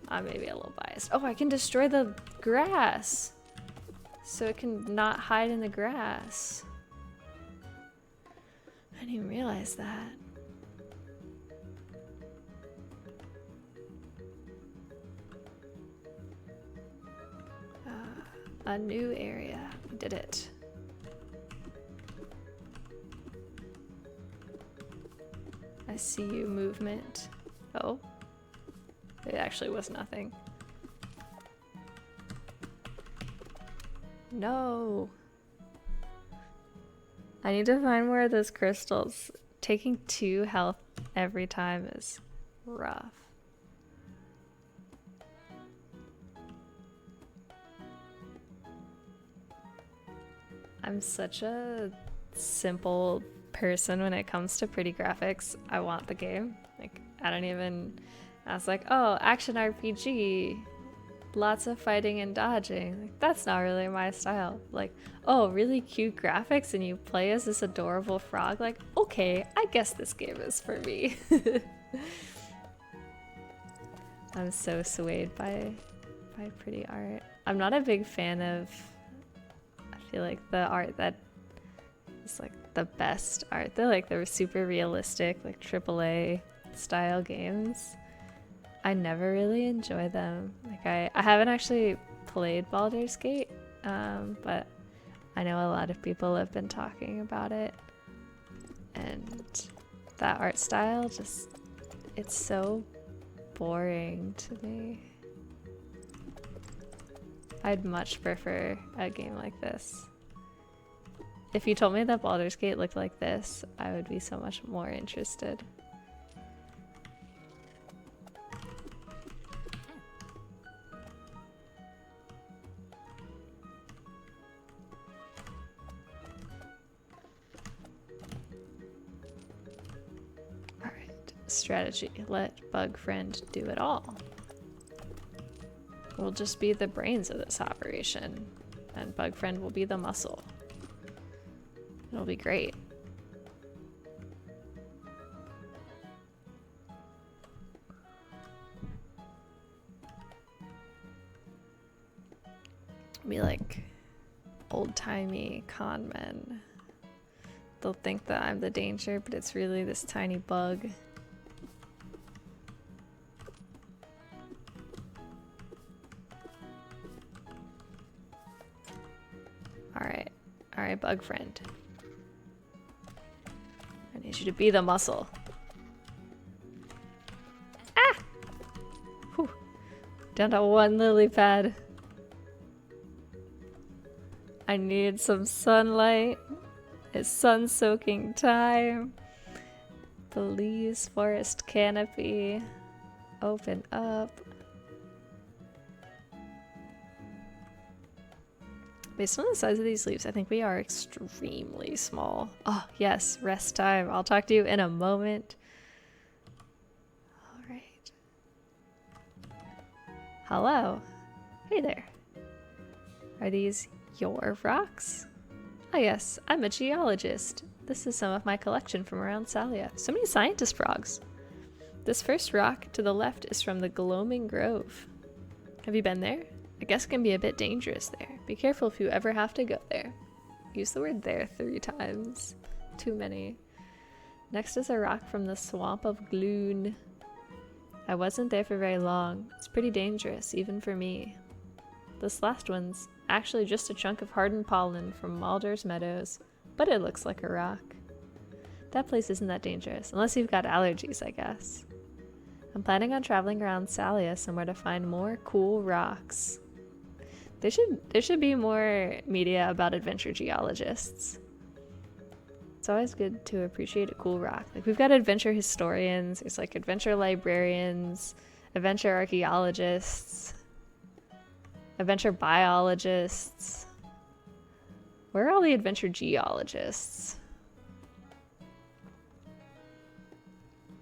I'm maybe a little biased. Oh, I can destroy the grass so it can not hide in the grass. I didn't even realize that. A new area. We did it. I see you movement. Oh. It actually was nothing. No. I need to find more of those crystals. Taking 2 health every time is rough. I'm such a simple person when it comes to pretty graphics. I want the game. Like, I don't even... I was like, oh, action RPG. Lots of fighting and dodging. Like, that's not really my style. Like, oh, really cute graphics and you play as this adorable frog. Like, okay, I guess this game is for me. I'm so swayed by pretty art. I'm not a big fan of... I feel like the art that is like the best art. They're like the super realistic, like AAA style games. I never really enjoy them. Like I haven't actually played Baldur's Gate, but I know a lot of people have been talking about it. And that art style just, it's so boring to me. I'd much prefer a game like this. If you told me that Baldur's Gate looked like this, I would be so much more interested. Strategy. Let Bug Friend do it all. We'll just be the brains of this operation, and Bug Friend will be the muscle. It'll be great. Be like old-timey con men. They'll think that I'm the danger, but it's really this tiny bug. Alright, Bug Friend. I need you to be the muscle. Ah! Whew. Down to 1 lily pad. I need some sunlight. It's sun-soaking time. The leaves forest canopy. Open up. Based on the size of these leaves, I think we are extremely small. Oh, yes, rest time. I'll talk to you in a moment. All right. Hello. Hey there. Are these your rocks? Oh yes, I'm a geologist. This is some of my collection from around Salia. So many scientist frogs. This first rock to the left is from the Gloaming Grove. Have you been there? I guess it can be a bit dangerous there. Be careful if you ever have to go there. Use the word there 3 times. Too many. Next is a rock from the Swamp of Gloon. I wasn't there for very long. It's pretty dangerous, even for me. This last one's actually just a chunk of hardened pollen from Maldor's Meadows, but it looks like a rock. That place isn't that dangerous, unless you've got allergies, I guess. I'm planning on traveling around Salia somewhere to find more cool rocks. There should be more media about adventure geologists. It's always good to appreciate a cool rock. Like, we've got adventure historians, there's like adventure librarians, adventure archaeologists, adventure biologists. Where are all the adventure geologists?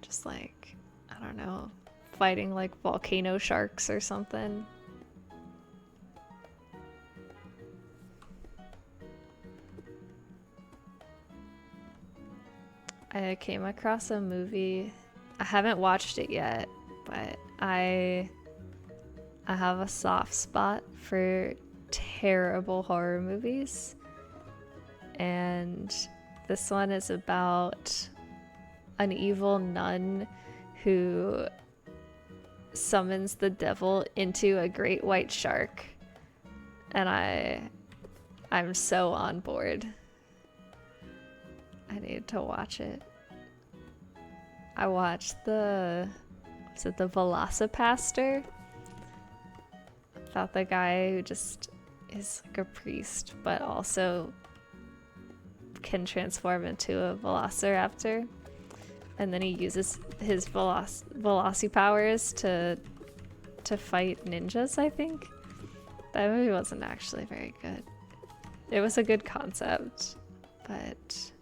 Just like, I don't know, fighting like volcano sharks or something. I came across a movie. I haven't watched it yet, but I have a soft spot for terrible horror movies. And this one is about an evil nun who summons the devil into a great white shark. And I'm so on board. I need to watch it. I watched the Velocipaster? About the guy who just is like a priest, but also can transform into a velociraptor, and then he uses his veloci powers to fight ninjas, I think. That movie wasn't actually very good. It was a good concept, but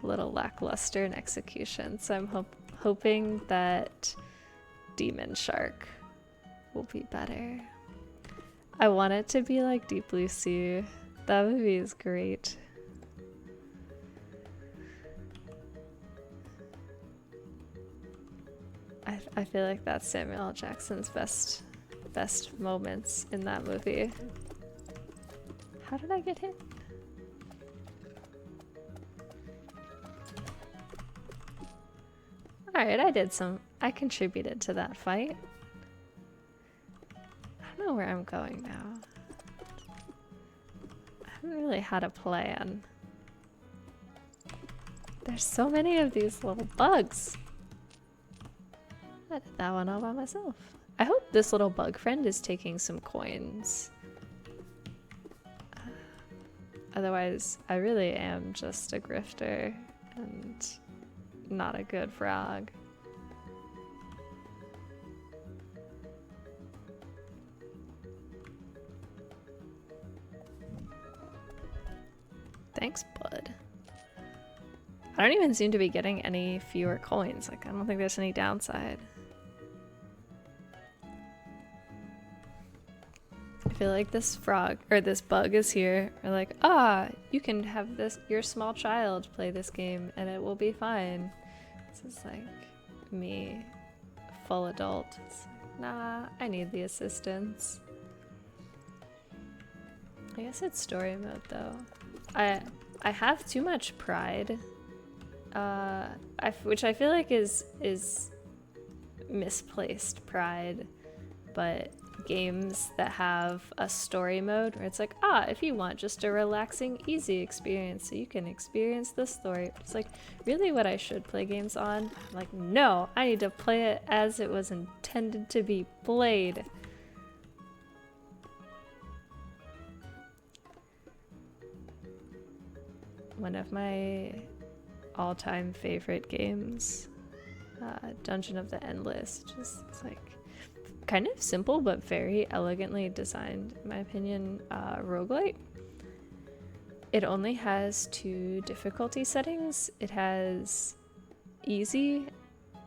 a little lackluster in execution. So I'm hoping that Demon Shark will be better. I want it to be like Deep Blue Sea. That movie is great. I feel like that's Samuel L. Jackson's best moments in that movie. How did I get hit? Alright, I contributed to that fight. I don't know where I'm going now. I haven't really had a plan. There's so many of these little bugs. I did that one all by myself. I hope this little bug friend is taking some coins. Otherwise, I really am just a grifter and not a good frog. Thanks, bud. I don't even seem to be getting any fewer coins. Like, I don't think there's any downside. I feel like this frog or this bug is here. We're like, you can have your small child play this game and it will be fine. This is like me, full adult. It's like, nah, I need the assistance. I guess it's story mode though. I have too much pride, which I feel like is misplaced pride, but games that have a story mode where it's like, if you want just a relaxing, easy experience so you can experience the story. It's like, really what I should play games on? I'm like, no, I need to play it as it was intended to be played. One of my all-time favorite games, Dungeon of the Endless, just it's like kind of simple but very elegantly designed, in my opinion, roguelite. It only has 2 difficulty settings. It has easy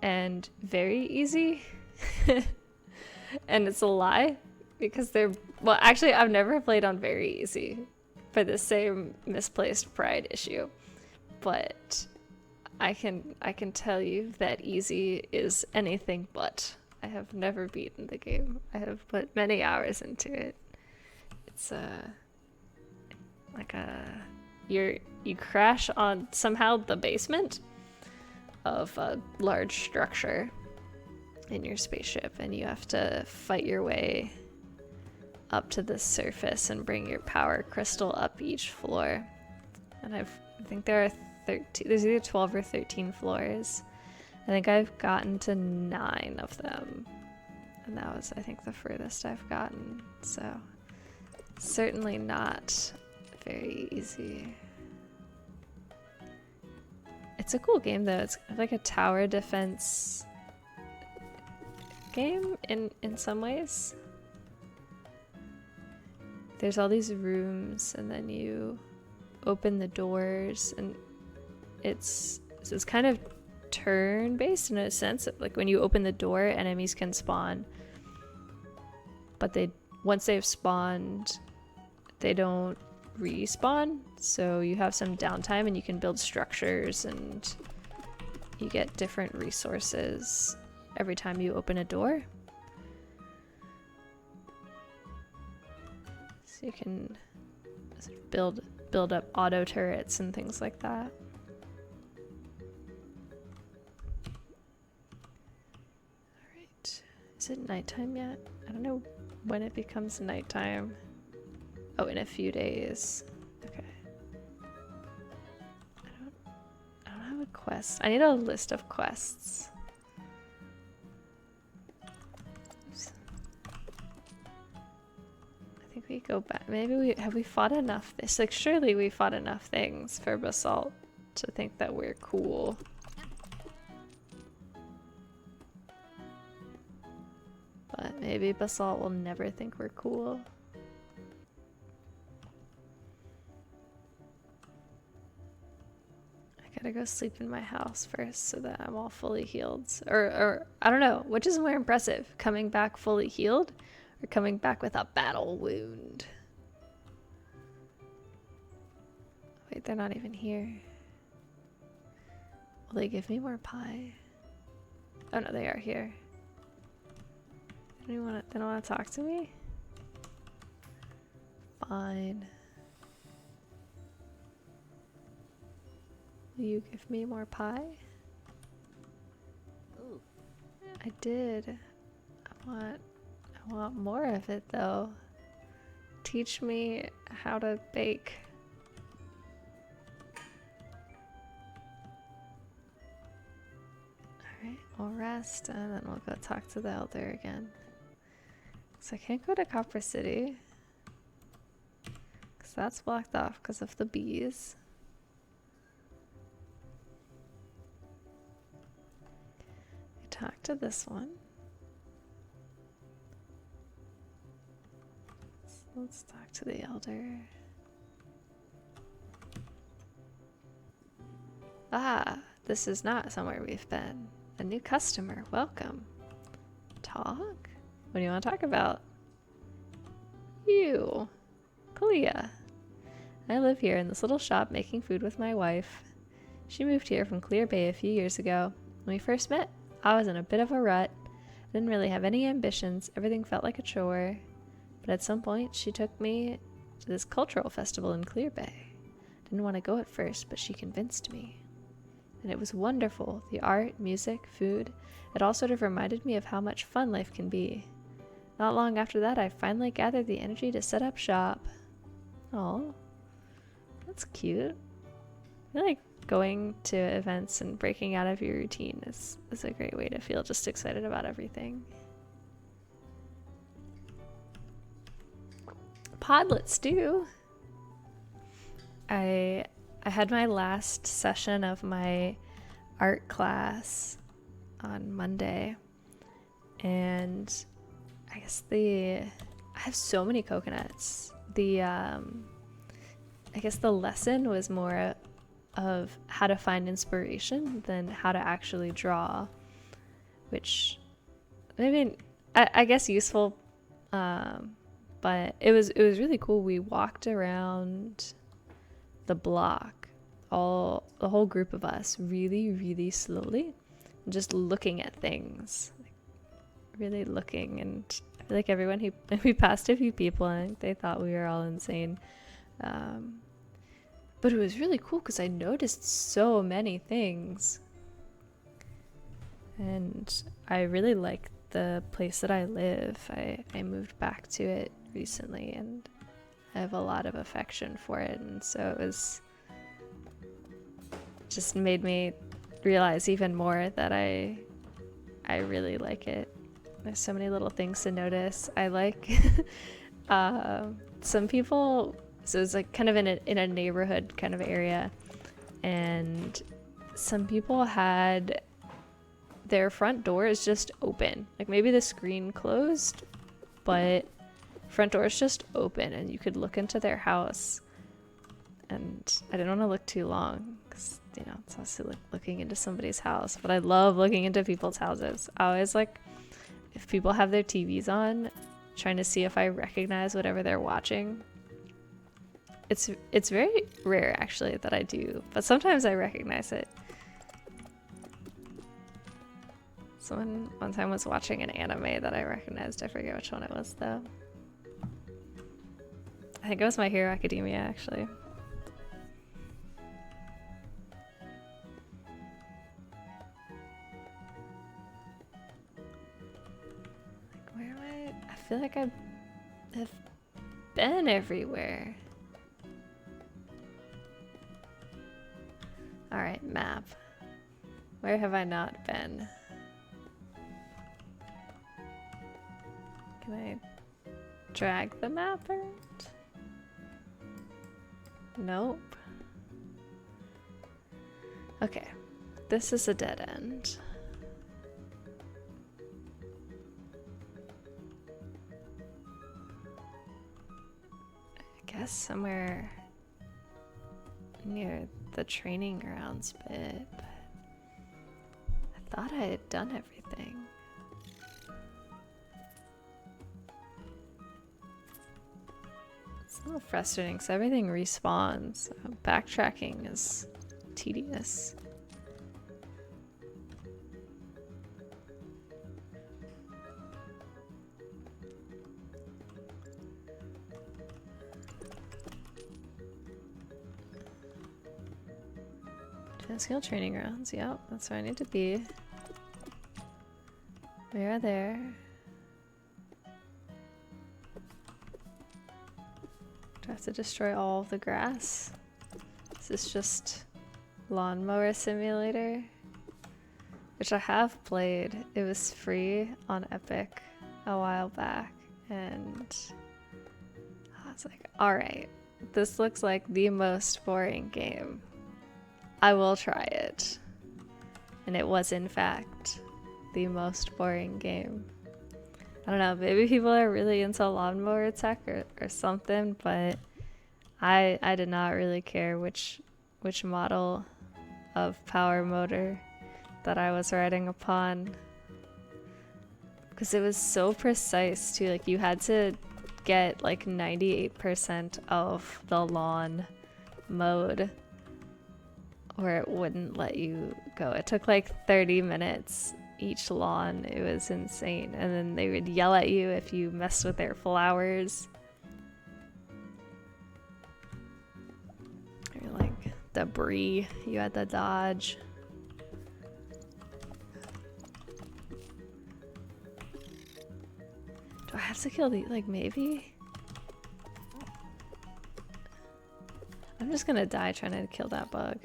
and very easy. And it's a lie because well, actually I've never played on very easy for the same misplaced pride issue, but I can tell you that easy is anything but. I have never beaten the game. I have put many hours into it. It's you crash on somehow the basement of a large structure in your spaceship, and you have to fight your way up to the surface and bring your power crystal up each floor. And I think there are 13. There's either 12 or 13 floors. I think I've gotten to 9 of them, and that was, I think, the furthest I've gotten, so certainly not very easy. It's a cool game though. It's like a tower defense game in some ways. There's all these rooms, and then you open the doors, and it's kind of turn-based in a sense. Like when you open the door, enemies can spawn, but once they've spawned, they don't respawn, so you have some downtime and you can build structures, and you get different resources every time you open a door. So you can build up auto turrets and things like that. Is it nighttime yet? I don't know when it becomes nighttime. Oh, in a few days. Okay. I don't have a quest. I need a list of quests. Oops. I think we go back? Maybe we fought enough? This like surely we fought enough things for Basalt to think that we're cool. But maybe Basalt will never think we're cool. I gotta go sleep in my house first so that I'm all fully healed. Or I don't know, which is more impressive? Coming back fully healed or coming back with a battle wound? Wait, they're not even here. Will they give me more pie? Oh no, they are here. They don't want to talk to me? Fine. Will you give me more pie? Ooh. I did. I want more of it though. Teach me how to bake. Alright, we'll rest and then we'll go talk to the elder again. So I can't go to Copper City because that's blocked off because of the bees. I talked to this one. So let's talk to the elder. Ah, this is not somewhere we've been. A new customer, welcome. Talk? What do you want to talk about? You, Kalia. I live here in this little shop making food with my wife. She moved here from Clear Bay a few years ago. When we first met, I was in a bit of a rut. I didn't really have any ambitions. Everything felt like a chore. But at some point, she took me to this cultural festival in Clear Bay. Didn't want to go at first, but she convinced me. And it was wonderful. The art, music, food. It all sort of reminded me of how much fun life can be. Not long after that, I finally gathered the energy to set up shop. Oh, that's cute. I feel like going to events and breaking out of your routine is a great way to feel just excited about everything. Podlets do. I had my last session of my art class on Monday, and I guess I have so many coconuts. I guess the lesson was more of how to find inspiration than how to actually draw, which I mean, I guess useful, but it was really cool. We walked around the block, the whole group of us, really, really slowly, just looking at things, really looking. And I feel like everyone we passed a few people and they thought we were all insane, but it was really cool because I noticed so many things, and I really like the place that I live. I moved back to it recently and I have a lot of affection for it, and so it was just made me realize even more that I really like it. There's so many little things to notice. I like some people, so it's like kind of in a neighborhood kind of area, and some people had their front door is just open. Like maybe the screen closed, but front door is just open and you could look into their house. And I didn't want to look too long because, you know, it's also like looking into somebody's house, but I love looking into people's houses. I always like, if people have their TVs on, trying to see if I recognize whatever they're watching. It's very rare actually that I do, but sometimes I recognize it. Someone one time was watching an anime that I recognized. I forget which one it was though. I think it was My Hero Academia actually. Like, where am I? I feel like I have been everywhere. Alright, map. Where have I not been? Can I drag the map around? Nope. Okay, this is a dead end. I guess somewhere near the training grounds bit, but I thought I had done everything. It's a little frustrating because everything respawns. Backtracking is tedious. Skill training grounds, yep, that's where I need to be. We are there. Do I have to destroy all of the grass? Is this just Lawnmower Simulator? Which I have played. It was free on Epic a while back, and I was like, alright, this looks like the most boring game. I will try it. And it was, in fact, the most boring game. I don't know, maybe people are really into lawnmower tech or something, but I did not really care which model of power motor that I was riding upon. Because it was so precise too, like you had to get like 98% of the lawn mode or it wouldn't let you go. It took like 30 minutes each lawn. It was insane. And then they would yell at you if you messed with their flowers. Or like debris you had to dodge. Do I have to kill the, like maybe? I'm just gonna die trying to kill that bug.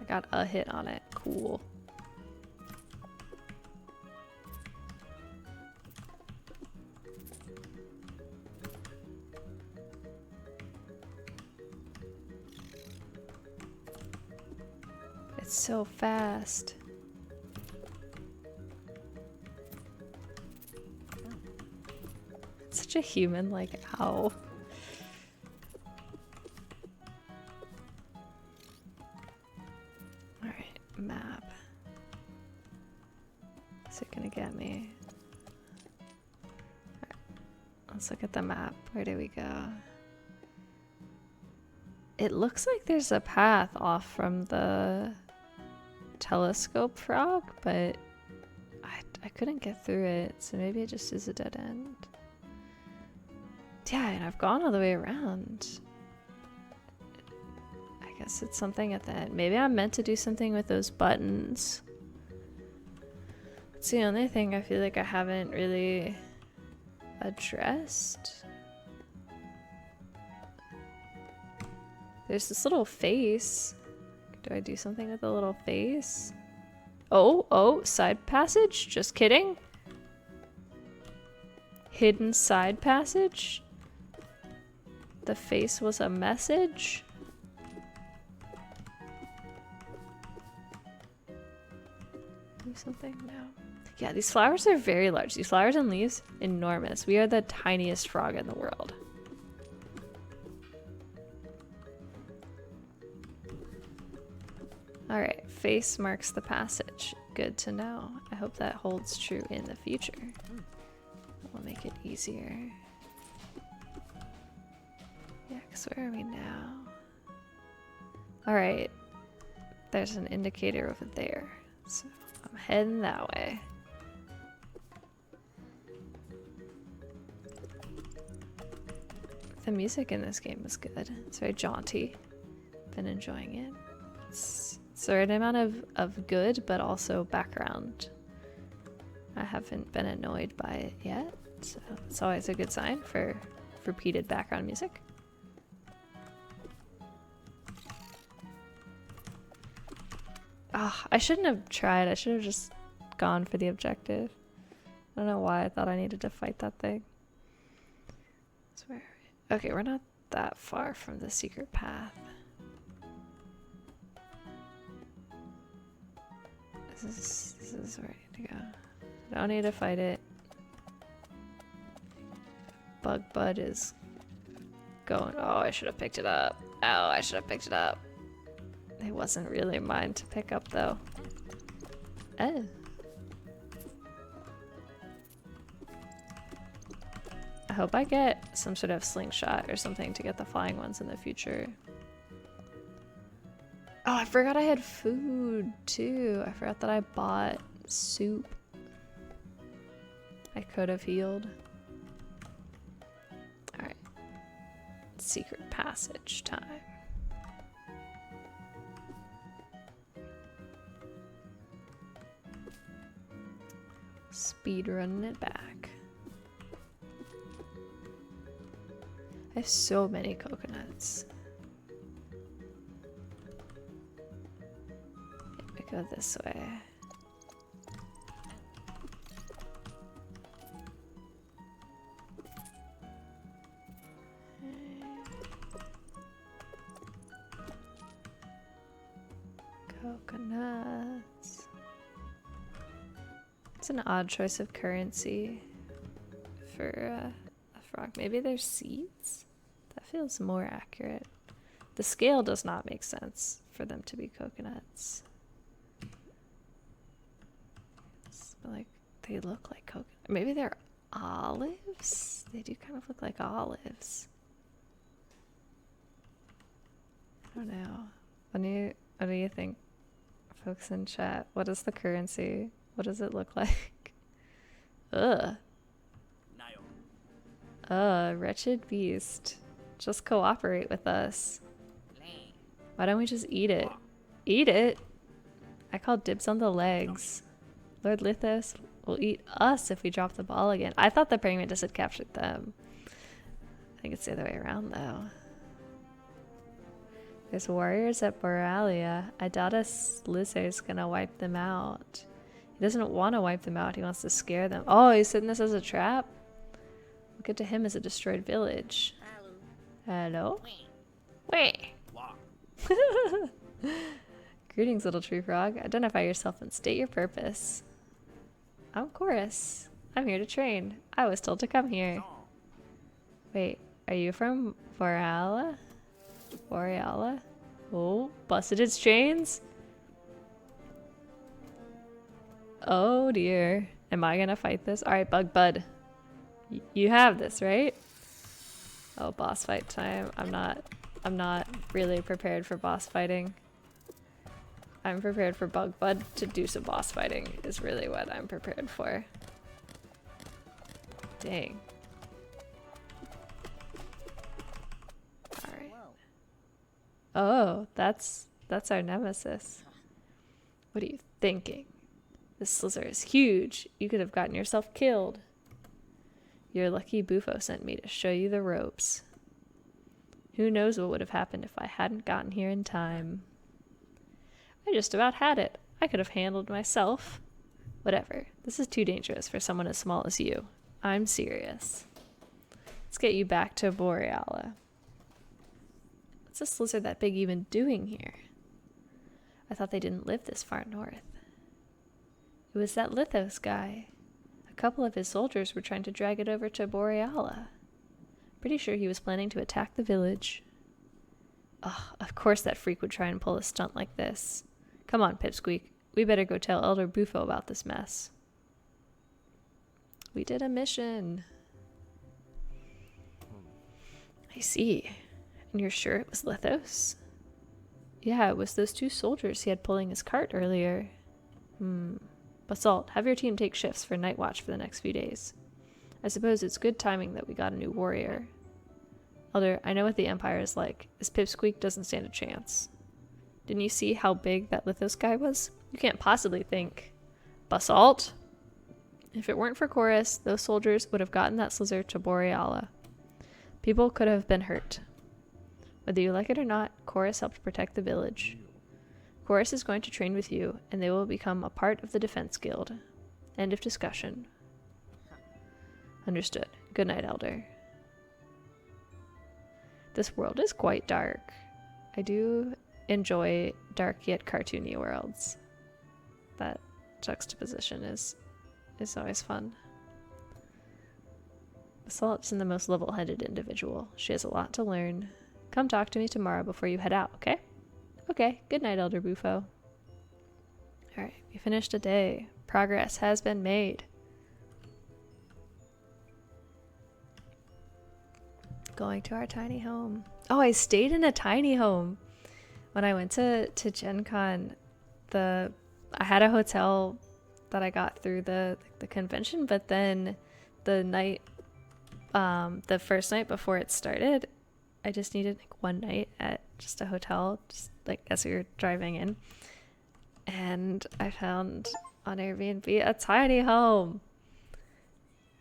Got a hit on it. Cool. It's so fast. It's such a human, like, ow. Map. Is it gonna get me? Right. Let's look at the map. Where do we go? It looks like there's a path off from the telescope frog, but I couldn't get through it, so maybe it just is a dead end. Yeah, and I've gone all the way around. I guess it's something at the end. Maybe I'm meant to do something with those buttons. It's the only thing I feel like I haven't really addressed. There's this little face. Do I do something with the little face? Oh, side passage? Just kidding. Hidden side passage? The face was a message? Something? No. Yeah, these flowers are very large. These flowers and leaves, enormous. We are the tiniest frog in the world. Alright, face marks the passage. Good to know. I hope that holds true in the future. That will make it easier. Yeah, because where are we now? Alright, there's an indicator over there. So I'm heading that way. The music in this game is good. It's very jaunty. Been enjoying it. It's the right amount of good, but also background. I haven't been annoyed by it yet, so it's always a good sign for repeated background music. Ah, I shouldn't have tried. I should have just gone for the objective. I don't know why I thought I needed to fight that thing. That's where. Okay, we're not that far from the secret path. This is where I need to go. Don't need to fight it. Bug Bud is going. Oh, I should have picked it up. Oh, I should have picked it up. It wasn't really mine to pick up though. Oh. I hope I get some sort of slingshot or something to get the flying ones in the future. Oh, I forgot I had food too. I forgot that I bought soup. I could have healed. Alright. Secret passage time. Speed running it back. I have so many coconuts. We go this way. Coconuts. It's an odd choice of currency for a frog. Maybe they're seeds? That feels more accurate. The scale does not make sense for them to be coconuts. But like, they look like coconut. Maybe they're olives? They do kind of look like olives. I don't know. What do you think, folks in chat? What is the currency? What does it look like? Ugh. Wretched beast. Just cooperate with us. Why don't we just eat it? Eat it? I call dibs on the legs. Lord Lithos will eat us if we drop the ball again. I thought the praying mantis had captured them. I think it's the other way around though. There's warriors at Borealia. I doubt a lizard's gonna wipe them out. He doesn't want to wipe them out. He wants to scare them. Oh, he's setting this as a trap? Look at to him as a destroyed village. Hello? Wait. Greetings, little tree frog. Identify yourself and state your purpose. I'm Chorus. I'm here to train. I was told to come here. Wait, are you from Borealia? Borealia? Oh, busted its chains? Oh dear. Am I gonna fight this? Alright, Bug Bud. You have this, right? Oh, boss fight time. I'm not really prepared for boss fighting. I'm prepared for Bug Bud to do some boss fighting is really what I'm prepared for. Dang. Alright. Oh, that's our nemesis. What are you thinking? This slither is huge. You could have gotten yourself killed. Your lucky Bufo sent me to show you the ropes. Who knows what would have happened if I hadn't gotten here in time. I just about had it. I could have handled myself. Whatever. This is too dangerous for someone as small as you. I'm serious. Let's get you back to Borealia. What's this lizard that big even doing here? I thought they didn't live this far north. It was that Lithos guy. A couple of his soldiers were trying to drag it over to Borealia. Pretty sure he was planning to attack the village. Ugh, of course that freak would try and pull a stunt like this. Come on, Pipsqueak. We better go tell Elder Bufo about this mess. We did a mission. I see. And you're sure it was Lithos? Yeah, it was those two soldiers he had pulling his cart earlier. Basalt, have your team take shifts for night watch for the next few days. I suppose it's good timing that we got a new warrior. Elder, I know what the Empire is like. This Pipsqueak doesn't stand a chance. Didn't you see how big that Lithos guy was? You can't possibly think. Basalt? If it weren't for Chorus, those soldiers would have gotten that slither to Borealia. People could have been hurt. Whether you like it or not, Chorus helped protect the village. Chorus is going to train with you, and they will become a part of the Defense Guild. End of discussion. Understood. Good night, Elder. This world is quite dark. I do enjoy dark yet cartoony worlds. That juxtaposition is always fun. Basalt's the most level-headed individual. She has a lot to learn. Come talk to me tomorrow before you head out, okay? Okay. Good night, Elder Bufo. Alright, we finished a day. Progress has been made. Going to our tiny home. Oh, I stayed in a tiny home. When I went to Gen Con, I had a hotel that I got through the convention, but then the first night before it started, I just needed like one night at just a hotel, just like as we were driving in. And I found on Airbnb a tiny home.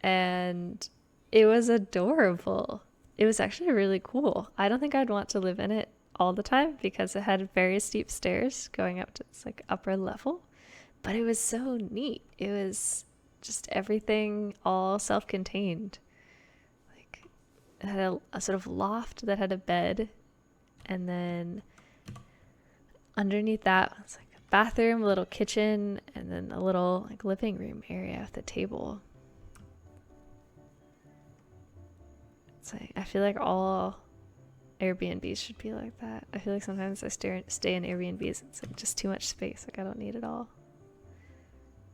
And it was adorable. It was actually really cool. I don't think I'd want to live in it all the time because it had very steep stairs going up to its like upper level. But it was so neat. It was just everything all self-contained. Like it had a sort of loft that had a bed, and then underneath that was like a bathroom, a little kitchen, and then a little like living room area with a table. It's like, I feel like all Airbnbs should be like that. I feel like sometimes I stay in Airbnbs, it's like just too much space. Like I don't need it all.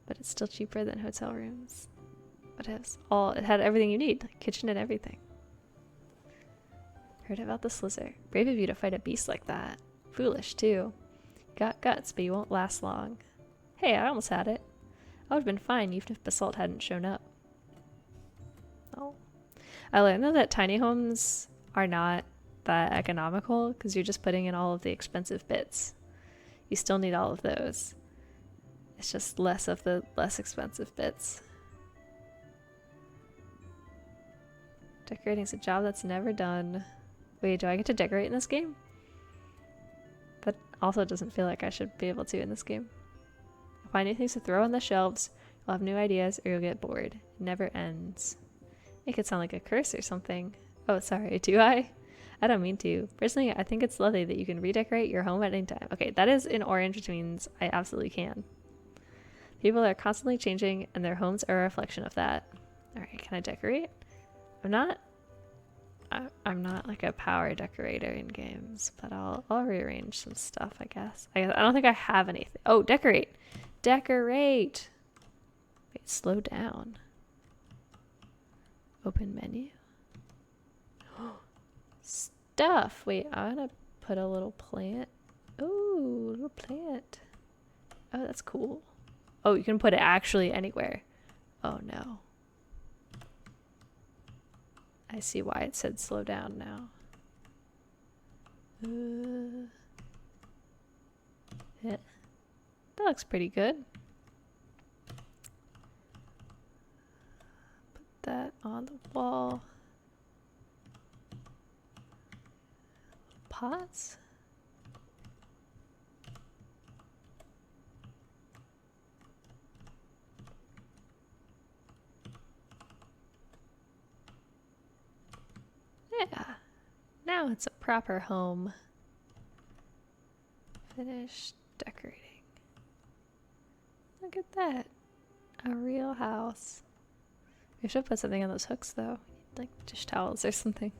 But it's still cheaper than hotel rooms. But it had everything you need, like kitchen and everything. Heard about the Slither. Brave of you to fight a beast like that. Foolish too. Got guts, but you won't last long. Hey, I almost had it. I would have been fine even if Basalt hadn't shown up. Oh. I learned though that tiny homes are not that economical because you're just putting in all of the expensive bits. You still need all of those. It's just less of the less expensive bits. Decorating's a job that's never done. Wait, do I get to decorate in this game? That also doesn't feel like I should be able to in this game. Find new things to throw on the shelves. You'll have new ideas or you'll get bored. It never ends. Make it sound like a curse or something. Oh, sorry, do I? I don't mean to. Personally, I think it's lovely that you can redecorate your home at any time. Okay, that is in orange, which means I absolutely can. People are constantly changing, and their homes are a reflection of that. Alright, can I decorate? I'm not like a power decorator in games, but I'll rearrange some stuff, I guess. I don't think I have anything. Oh, decorate! Decorate! Wait, slow down. Open menu. Stuff! Wait, I want to put a little plant. Ooh, little plant. Oh, that's cool. Oh, you can put it actually anywhere. Oh no. I see why it said slow down now. Yeah. That looks pretty good. Put that on the wall. Pots. Yeah. Now it's a proper home. Finish decorating. Look at that. A real house. We should put something on those hooks though. Like dish towels or something.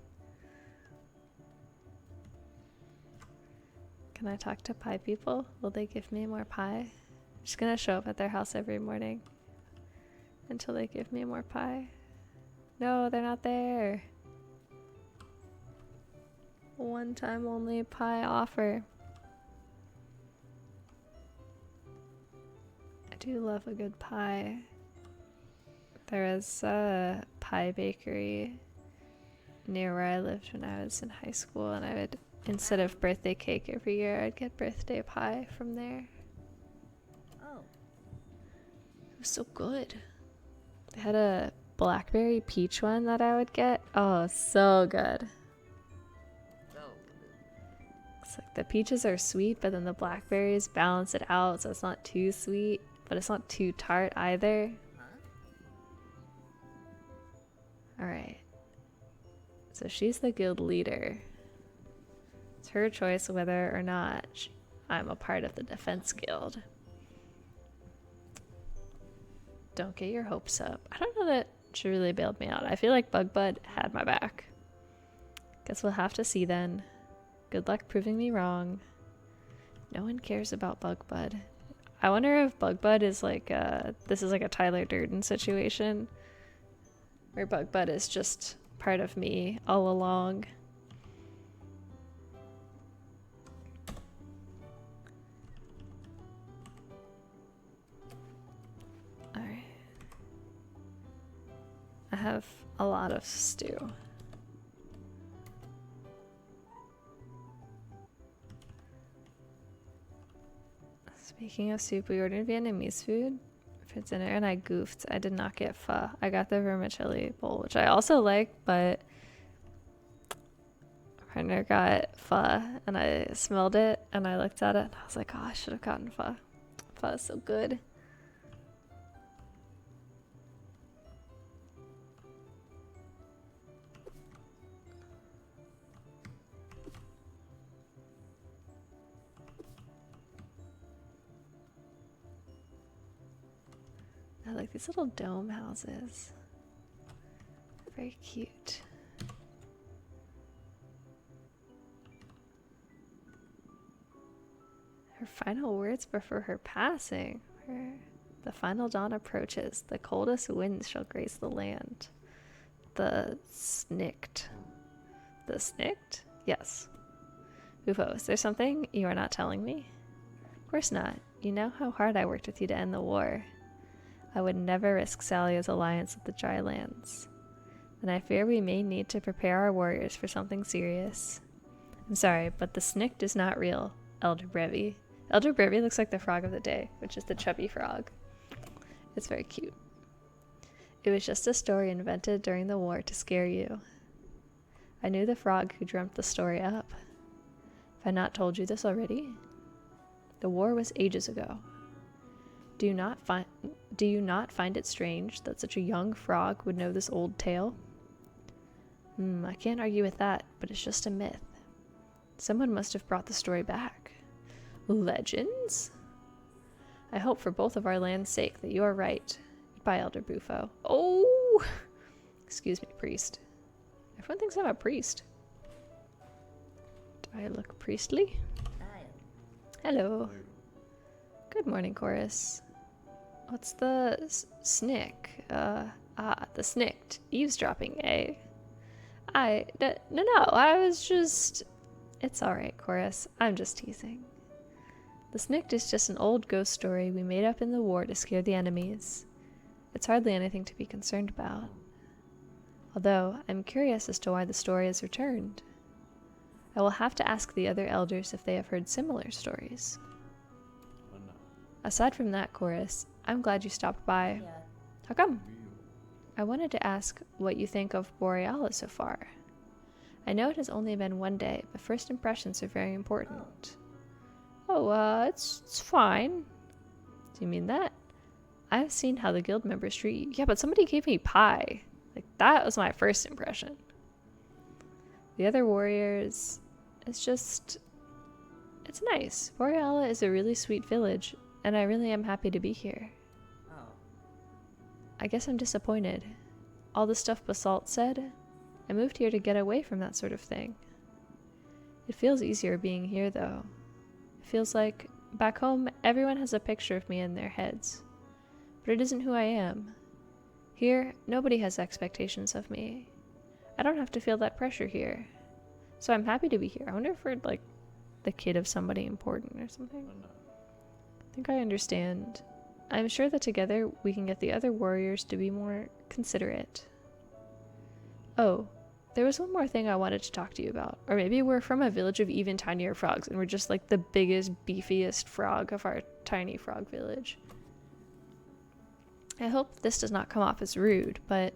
Can I talk to pie people? Will they give me more pie? I'm just gonna show up at their house every morning until they give me more pie. No, they're not there. One time only pie offer. I do love a good pie. There was a pie bakery near where I lived when I was in high school, and I would, instead of birthday cake every year, I'd get birthday pie from there. Oh. It was so good. They had a blackberry peach one that I would get. Oh, so good. It's like the peaches are sweet, but then the blackberries balance it out so it's not too sweet, but it's not too tart either. Alright. So she's the guild leader. It's her choice whether or not I'm a part of the defense guild. Don't get your hopes up. I don't know that she really bailed me out. I feel like Bug Bud had my back. Guess we'll have to see then. Good luck proving me wrong. No one cares about Bug Bud. I wonder if Bug Bud is like this is like a Tyler Durden situation, where Bug Bud is just part of me all along. Alright. I have a lot of stew. Speaking of soup, we ordered Vietnamese food for dinner and I goofed. I did not get pho. I got the vermicelli bowl, which I also like, but my partner got pho and I smelled it and I looked at it and I was like, oh, I should have gotten pho. Pho is so good. I like these little dome houses. Very cute. Her final words before her passing. Where the final dawn approaches, the coldest winds shall grace the land. The snicked. The snicked? Yes. Bufo, is there something you are not telling me? Of course not. You know how hard I worked with you to end the war. I would never risk Salia's alliance with the dry lands. And I fear we may need to prepare our warriors for something serious. I'm sorry, but the snicked is not real, Elder Brevi. Elder Brevi looks like the frog of the day, which is the chubby frog. It's very cute. It was just a story invented during the war to scare you. I knew the frog who dreamt the story up. Have I not told you this already? The war was ages ago. Do you not find it strange that such a young frog would know this old tale? I can't argue with that, but it's just a myth. Someone must have brought the story back. Legends? I hope for both of our land's sake that you are right. Goodbye, Elder Bufo. Oh! Excuse me, priest. Everyone thinks I'm a priest. Do I look priestly? Hello. Good morning, Chorus. What's the snick? The snicked. Eavesdropping, eh? No, I was just... It's alright, Chorus. I'm just teasing. The snicked is just an old ghost story we made up in the war to scare the enemies. It's hardly anything to be concerned about. Although, I'm curious as to why the story has returned. I will have to ask the other elders if they have heard similar stories. Aside from that, Chorus, I'm glad you stopped by. Yeah. How come? I wanted to ask what you think of Borealis so far. I know it has only been one day, but first impressions are very important. Oh, it's fine. Do you mean that? I've seen how the guild members treat you. Yeah, but somebody gave me pie. Like, that was my first impression. The other warriors, it's nice. Boreala is a really sweet village, and I really am happy to be here. Oh. I guess I'm disappointed. All the stuff Basalt said, I moved here to get away from that sort of thing. It feels easier being here, though. It feels like, back home, everyone has a picture of me in their heads. But it isn't who I am. Here, nobody has expectations of me. I don't have to feel that pressure here. So I'm happy to be here. I wonder if we're, like, the kid of somebody important or something. I think I understand. I'm sure that together we can get the other warriors to be more considerate. Oh, there was one more thing I wanted to talk to you about. Or maybe we're from a village of even tinier frogs and we're just like the biggest, beefiest frog of our tiny frog village. I hope this does not come off as rude, but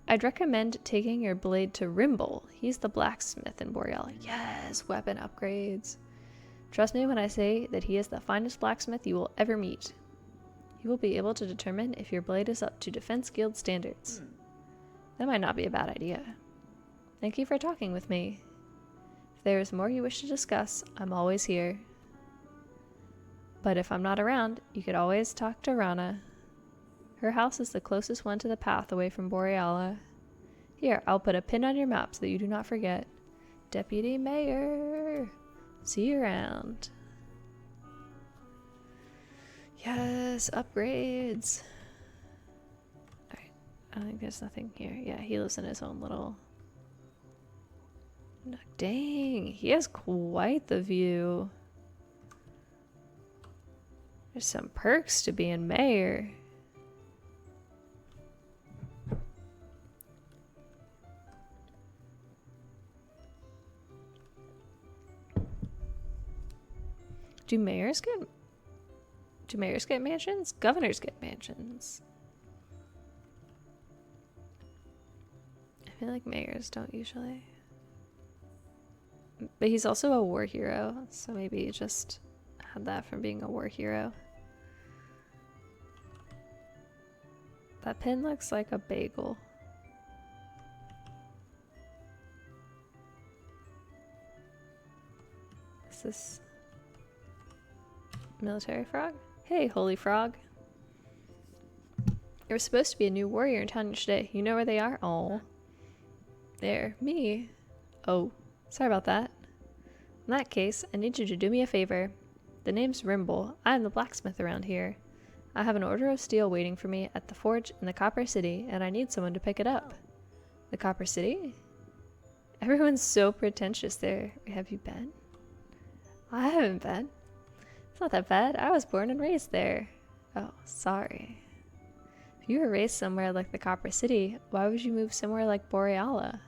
I'd recommend taking your blade to Rimble. He's the blacksmith in Boreal. Yes, weapon upgrades. Trust me when I say that he is the finest blacksmith you will ever meet. He will be able to determine if your blade is up to Defense Guild standards. That might not be a bad idea. Thank you for talking with me. If there is more you wish to discuss, I'm always here. But if I'm not around, you could always talk to Rana. Her house is the closest one to the path away from Boreala. Here, I'll put a pin on your map so that you do not forget. Deputy Mayor! See you around. Yes, upgrades! Alright, I think there's nothing here. Yeah, he lives in his own little... No, dang, he has quite the view. There's some perks to being mayor. Do mayors get mansions? Governors get mansions. I feel like mayors don't usually. But he's also a war hero, so maybe he just had that from being a war hero. That pin looks like a bagel. Is this military frog? Hey, holy frog. There was supposed to be a new warrior in town today. You know where they are? Oh. There. Me. Oh. Sorry about that. In that case, I need you to do me a favor. The name's Rimble. I'm the blacksmith around here. I have an order of steel waiting for me at the forge in the Copper City, and I need someone to pick it up. The Copper City? Everyone's so pretentious there. Have you been? I haven't been. It's not that bad. I was born and raised there. Oh, sorry. If you were raised somewhere like the Copper City, why would you move somewhere like Boreala?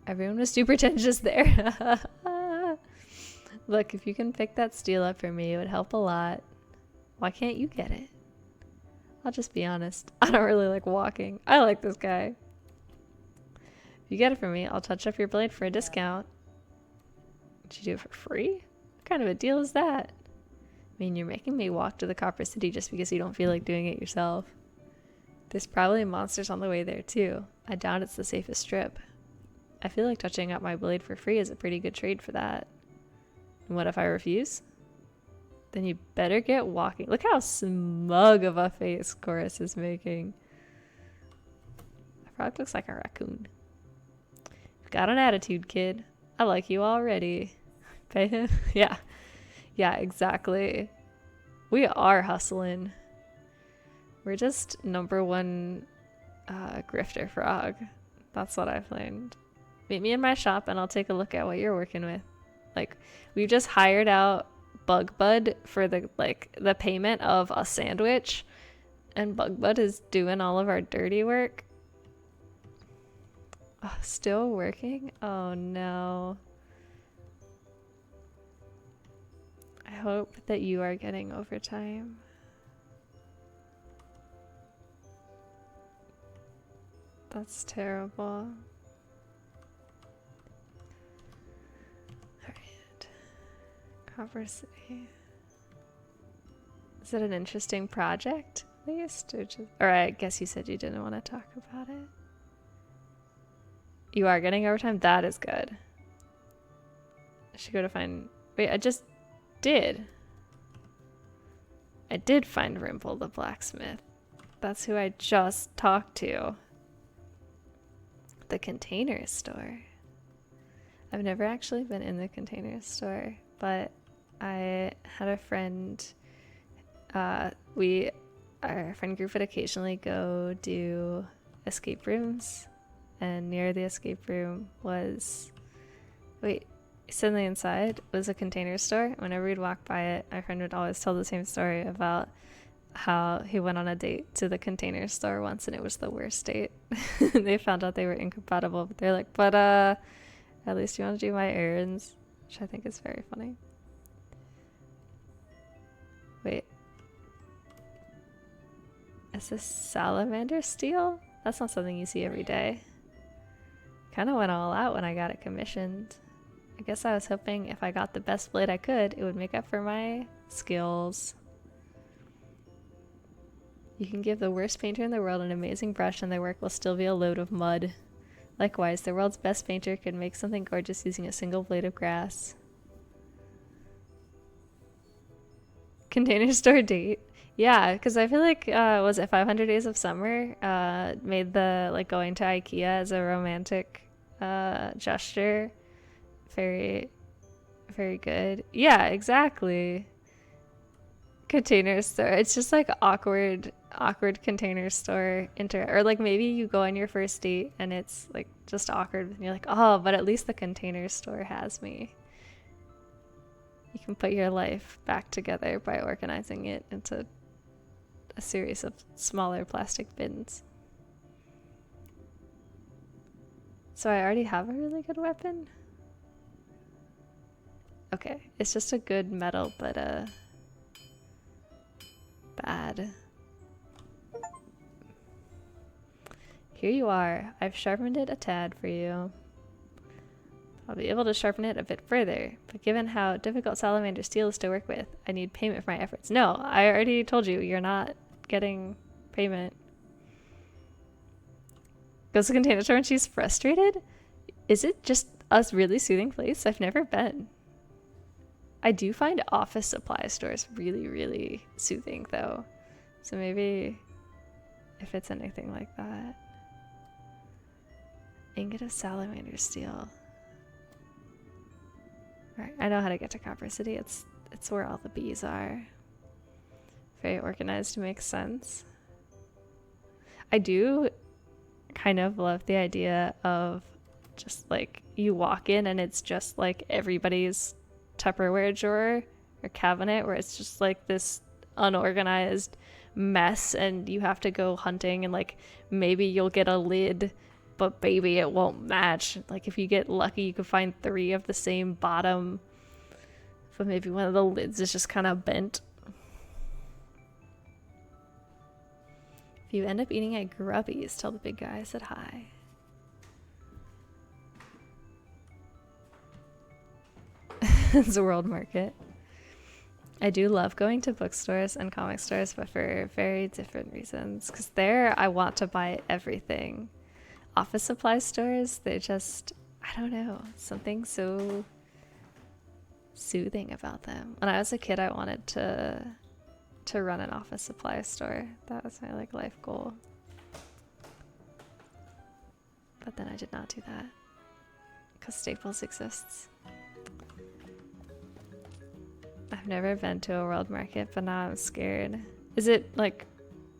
Everyone was too pretentious there. Look, if you can pick that steel up for me, it would help a lot. Why can't you get it? I'll just be honest. I don't really like walking. I like this guy. If you get it for me, I'll touch up your blade for a discount. Did you do it for free? What kind of a deal is that? I mean, you're making me walk to the Copper City just because you don't feel like doing it yourself. There's probably monsters on the way there too. I doubt it's the safest trip. I feel like touching up my blade for free is a pretty good trade for that. And what if I refuse? Then you better get walking. Look how smug of a face Chorus is making. The frog looks like a raccoon. You've got an attitude, kid. I like you already. Pay him? Yeah. Yeah, exactly. We are hustling. We're just #1 grifter frog. That's what I've learned. Meet me in my shop and I'll take a look at what you're working with. Like, we've just hired out Bug Bud for the payment of a sandwich, and Bug Bud is doing all of our dirty work. Oh, still working? Oh no. I hope that you are getting overtime. That's terrible. Copper City. Is it an interesting project, at least? Or I guess you said you didn't want to talk about it. You are getting overtime? That is good. I should go to find... Wait, I just did. I did find Rimple the blacksmith. That's who I just talked to. The Container Store. I've never actually been in the Container Store, but I had a friend, our friend group would occasionally go do escape rooms, and near the escape room was, suddenly inside was a Container Store. Whenever we'd walk by it, my friend would always tell the same story about how he went on a date to the Container Store once and it was the worst date. They found out they were incompatible, but they're like, but at least you want to do my errands, which I think is very funny. Wait. Is this salamander steel? That's not something you see every day. Kind of went all out when I got it commissioned. I guess I was hoping if I got the best blade I could, it would make up for my skills. You can give the worst painter in the world an amazing brush and their work will still be a load of mud. Likewise, the world's best painter could make something gorgeous using a single blade of grass. Container store date. Yeah, because I feel like, was it 500 Days of Summer? Made the, like, going to IKEA as a romantic gesture. Very, very good. Yeah, exactly. Container store. It's just like awkward container store or like maybe you go on your first date and it's like just awkward and you're like, oh, but at least the container store has me. You can put your life back together by organizing it into a series of smaller plastic bins. So I already have a really good weapon. Okay, it's just a good metal, but bad. Here you are. I've sharpened it a tad for you. I'll be able to sharpen it a bit further, but given how difficult salamander steel is to work with, I need payment for my efforts. No, I already told you, you're not getting payment. Goes to container store and she's frustrated? Is it just a really soothing place? I've never been. I do find office supply stores really, really soothing though. So maybe if it's anything like that. Ingot of salamander steel. Alright, I know how to get to Copper City. It's where all the bees are. Very organized, makes sense. I do kind of love the idea of just like you walk in and it's just like everybody's Tupperware drawer or cabinet where it's just like this unorganized mess and you have to go hunting and like maybe you'll get a lid but baby it won't match. Like if you get lucky you could find 3 of the same bottom but maybe one of the lids is just kind of bent. If you end up eating at Grubby's, tell the big guy I said hi. It's a world market. I do love going to bookstores and comic stores, but for very different reasons. Because there, I want to buy everything. Office supply stores, they just, I don't know, something so soothing about them. When I was a kid, I wanted to run an office supply store. That was my like life goal. But then I did not do that. Because Staples exists. I've never been to a world market, but now I'm scared. Is it like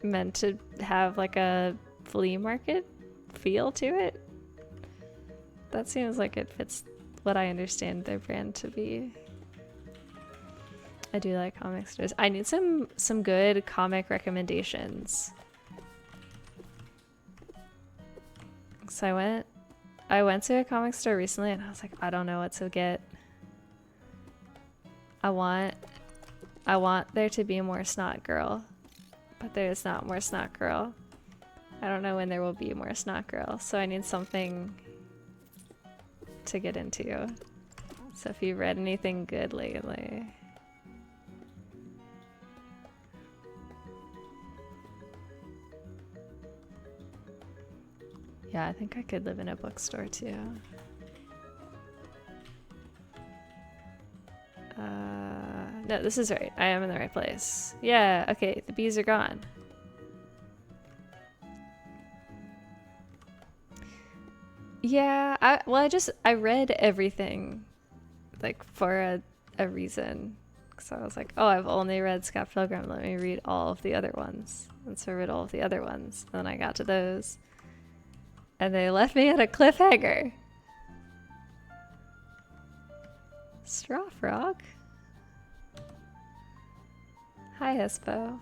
meant to have like a flea market feel to it? That seems like it fits what I understand their brand to be. I do like comic stores. I need some good comic recommendations. So I went to a comic store recently and I was like, I don't know what to get. I want there to be more Snot Girl, but there's not more Snot Girl. I don't know when there will be more Snot Girl, so I need something to get into. So if you've read anything good lately. Yeah, I think I could live in a bookstore too. No, this is right. I am in the right place. Yeah, okay, the bees are gone. Yeah, I read everything, like, for a reason. So I was like, oh, I've only read Scott Pilgrim, let me read all of the other ones. And so I read all of the other ones. And then I got to those. And they left me at a cliffhanger. Straw Frog? Hi, Hespo.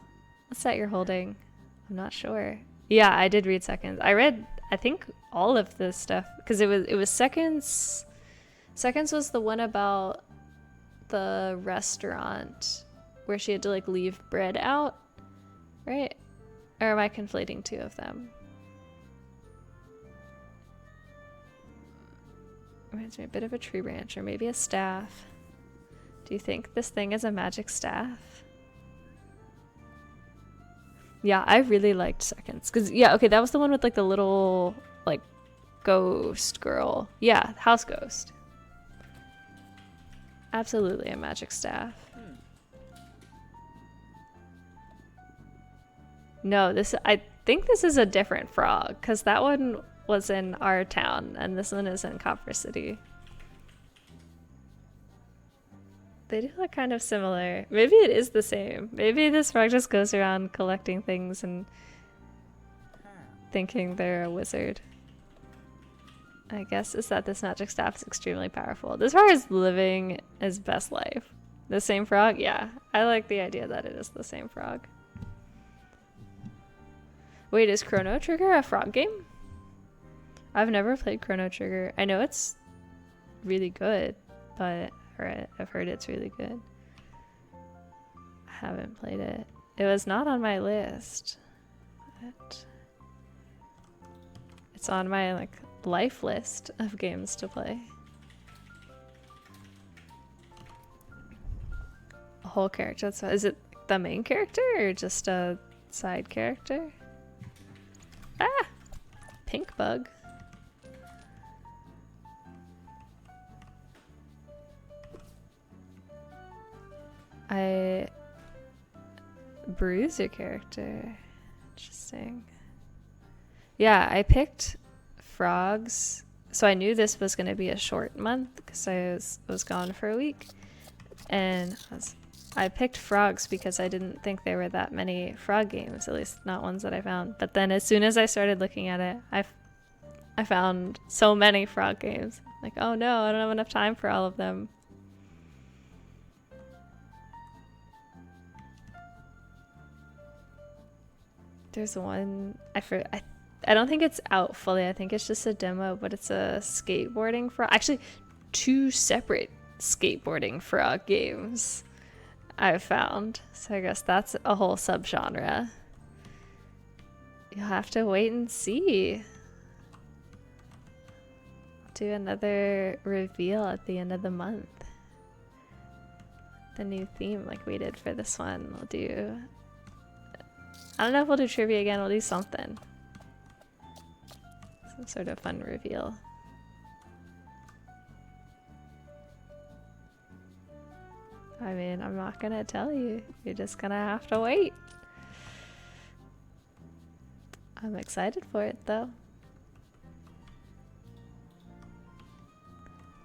What's that you're holding? I'm not sure. Yeah, I did read Seconds. I read, I think, all of this stuff because it was Seconds. Seconds was the one about the restaurant where she had to like leave bread out, right? Or am I conflating two of them? Reminds me a bit of a tree branch or maybe a staff. Do you think this thing is a magic staff? Yeah, I really liked Seconds. Because, yeah, okay, that was the one with, like, the little, like, ghost girl. Yeah, house ghost. Absolutely a magic staff. No, I think this is a different frog, because that one was in our town, and this one is in Copper City. They do look kind of similar. Maybe it is the same. Maybe this frog just goes around collecting things and thinking they're a wizard. I guess is that this magic staff is extremely powerful. This frog is living his best life. The same frog? Yeah. I like the idea that it is the same frog. Wait, is Chrono Trigger a frog game? I've never played Chrono Trigger. I know it's really good, but I've heard it's really good. I haven't played it. It was not on my list, but it's on my like life list of games to play. A whole character. So is it the main character or just a side character? Ah! Pink bug. Bruiser character. Interesting. Yeah, I picked frogs. So I knew this was going to be a short month because I was gone for a week. And I picked frogs because I didn't think there were that many frog games, at least not ones that I found. But then as soon as I started looking at it, I found so many frog games. Like, oh no, I don't have enough time for all of them. There's one, I don't think it's out fully. I think it's just a demo, but it's a skateboarding frog. Actually, 2 separate skateboarding frog games I've found. So I guess that's a whole subgenre. You'll have to wait and see. Do another reveal at the end of the month. The new theme like we did for this one. We'll do... I don't know if we'll do trivia again. We'll do something. Some sort of fun reveal. I mean, I'm not gonna tell you. You're just gonna have to wait. I'm excited for it though.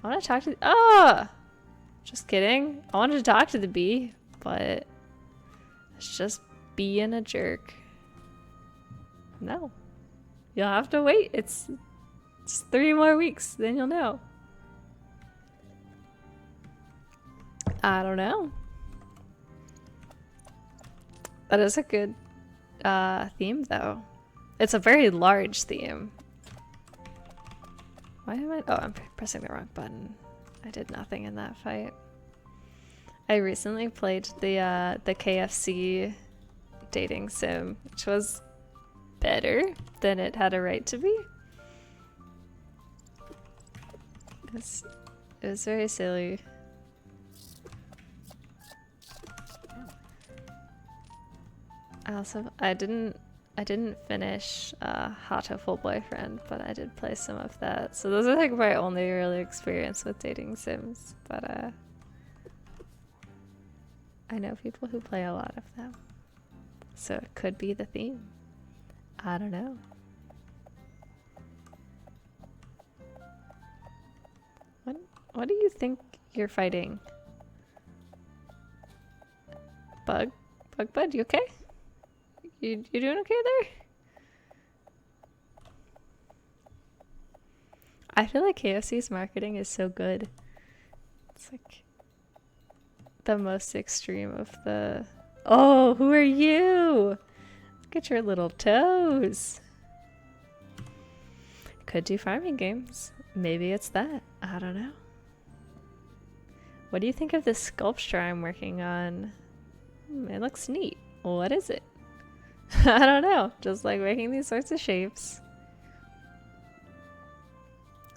I want to talk to... Oh! Just kidding. I wanted to talk to the bee, but it's just being a jerk. No. You'll have to wait. It's 3 more weeks, then you'll know. I don't know. That is a good theme, though. It's a very large theme. Why am I... Oh, I'm pressing the wrong button. I did nothing in that fight. I recently played the KFC dating sim, which was better than it had a right to be. It was very silly. I didn't finish Hot to Full Boyfriend, but I did play some of that. So those are like my only really experience with dating sims, but I know people who play a lot of them. So it could be the theme. I don't know. What do you think you're fighting? Bug? Bud, you okay? You doing okay there? I feel like KFC's marketing is so good. It's like the most extreme of the... Oh, who are you? Look at your little toes. Could do farming games. Maybe it's that. I don't know. What do you think of this sculpture I'm working on? It looks neat. What is it? I don't know. Just like making these sorts of shapes.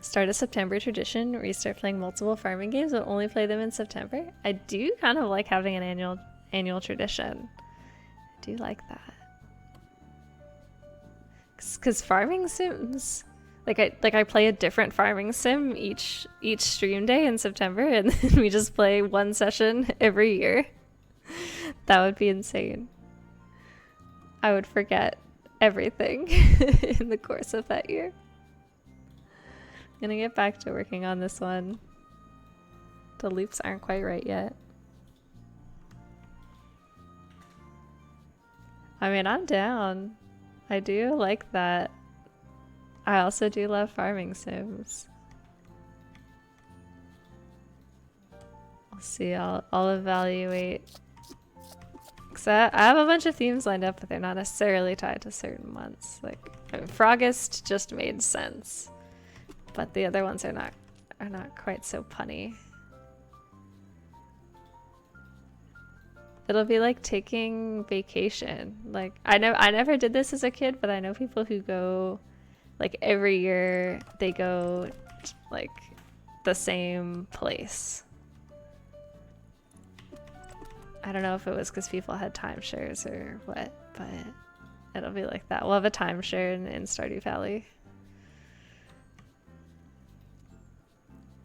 Start a September tradition where you start playing multiple farming games but only play them in September. I do kind of like having an annual tradition. I do like that. Because farming sims, I play a different farming sim each stream day in September, and then we just play one session every year. That would be insane. I would forget everything in the course of that year. I'm gonna get back to working on this one. The loops aren't quite right yet. I mean, I'm down. I do like that. I also do love farming sims. I'll see, I'll evaluate. Cause I have a bunch of themes lined up, but they're not necessarily tied to certain months. Like, I mean, Frogist just made sense, but the other ones are not quite so punny. It'll be like taking vacation. Like, I never did this as a kid, but I know people who go, like, every year they go like the same place. I don't know if it was because people had timeshares or what, but it'll be like that. We'll have a timeshare in Stardew Valley.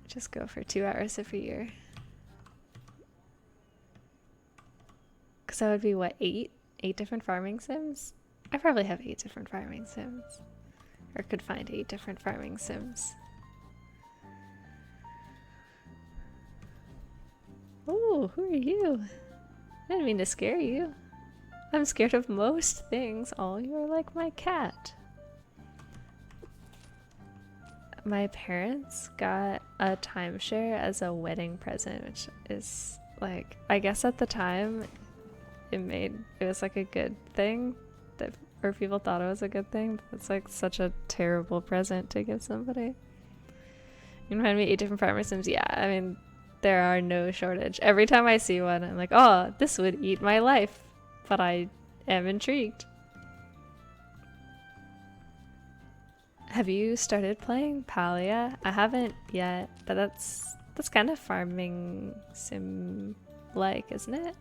Just go for 2 hours every year. Because that would be, what, 8 different farming sims? I probably have 8 different farming sims. Or could find 8 different farming sims. Oh, who are you? I didn't mean to scare you. I'm scared of most things. Oh, you're like my cat. My parents got a timeshare as a wedding present, which is like, I guess at the time it was like a good thing, or people thought it was a good thing, but it's like such a terrible present to give somebody. You can find me 8 different farmer sims. Yeah, I mean, there are no shortage. Every time I see one, I'm like, oh, this would eat my life, but I am intrigued. Have you started playing Palia? I haven't yet, but that's kind of farming sim like, isn't it?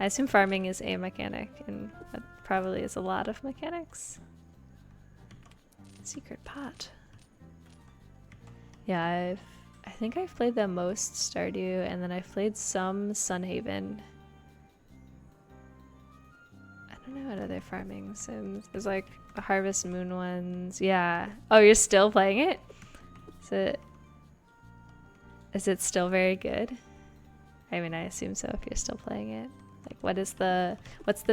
I assume farming is a mechanic, and that probably is a lot of mechanics. Secret pot. Yeah, I think I've played the most Stardew, and then I've played some Sunhaven. I don't know what other farming sims. There's like the Harvest Moon ones. Yeah. Oh, you're still playing it? Is it still very good? I mean, I assume so if you're still playing it. Like, what's the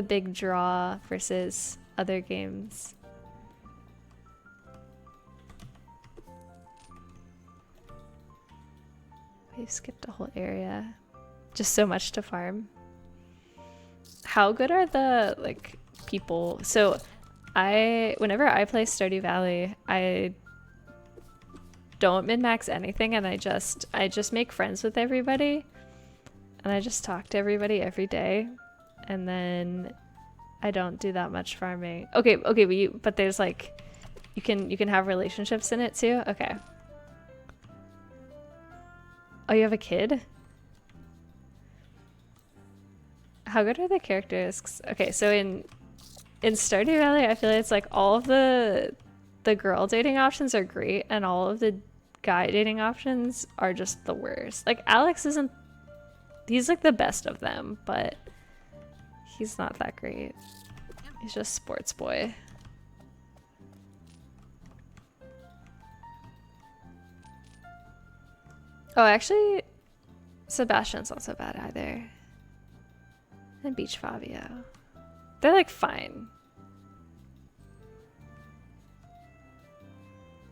big draw versus other games? We've skipped a whole area. Just so much to farm. How good are the, like, people? So whenever I play Stardew Valley, I don't min-max anything, and I just make friends with everybody, and I just talk to everybody every day, and then I don't do that much farming. Okay, but there's like, you can have relationships in it too? Okay. Oh, you have a kid? How good are the characters? Okay, so in Stardew Valley, I feel like it's like all of the girl dating options are great, and all of the guy dating options are just the worst. Like, Alex isn't... He's like the best of them, but he's not that great. He's just sports boy. Oh, actually, Sebastian's not so bad either. And Beach Fabio. They're like fine.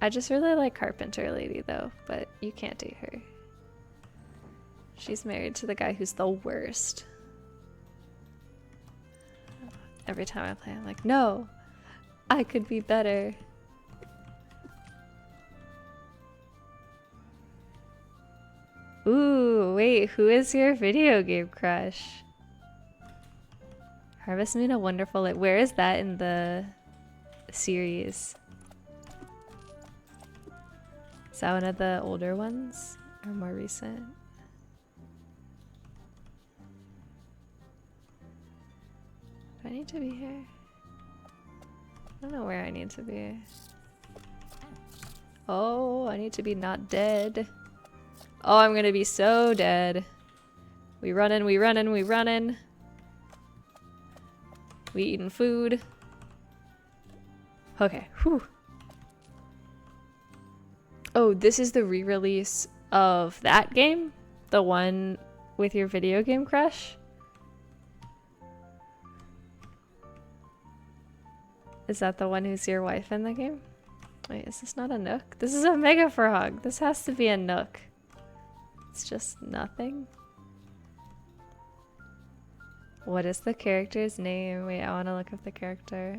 I just really like Carpenter Lady though, but you can't date her. She's married to the guy who's the worst. Every time I play, I'm like, no, I could be better. Ooh, wait, who is your video game crush? Harvest Moon, a Wonderful Life. Where is that in the series? Is that one of the older ones or more recent? Do I need to be here? don't know where I need to be. Oh, I need to be not dead. Oh, I'm gonna be so dead. We running, we running, we running. We eating food. Okay, whew. Oh, this is the re-release of that game? The one with your video game crush? Is that the one who's your wife in the game? Wait, is this not a nook? This is a mega frog. This has to be a nook. It's just nothing. What is the character's name? Wait, I want to look up the character.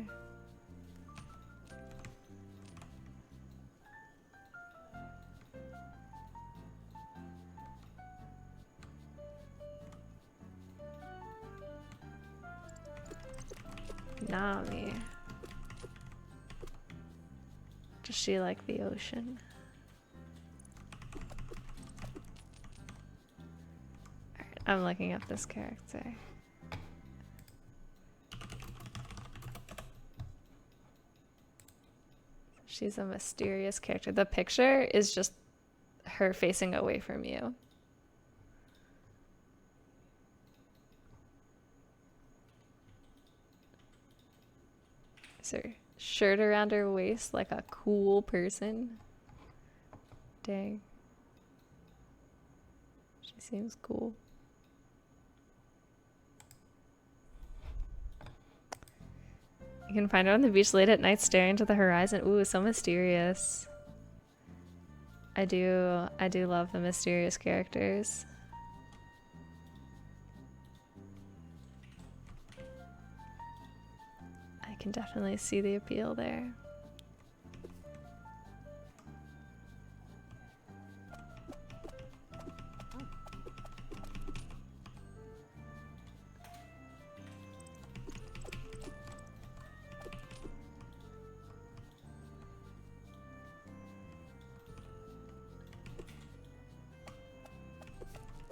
Nami. Does she like the ocean? Alright, I'm looking up this character. She's a mysterious character. The picture is just her facing away from you. Is her shirt around her waist like a cool person? Dang. She seems cool. You can find her on the beach late at night staring into the horizon. Ooh, so mysterious. I do love the mysterious characters. I can definitely see the appeal there.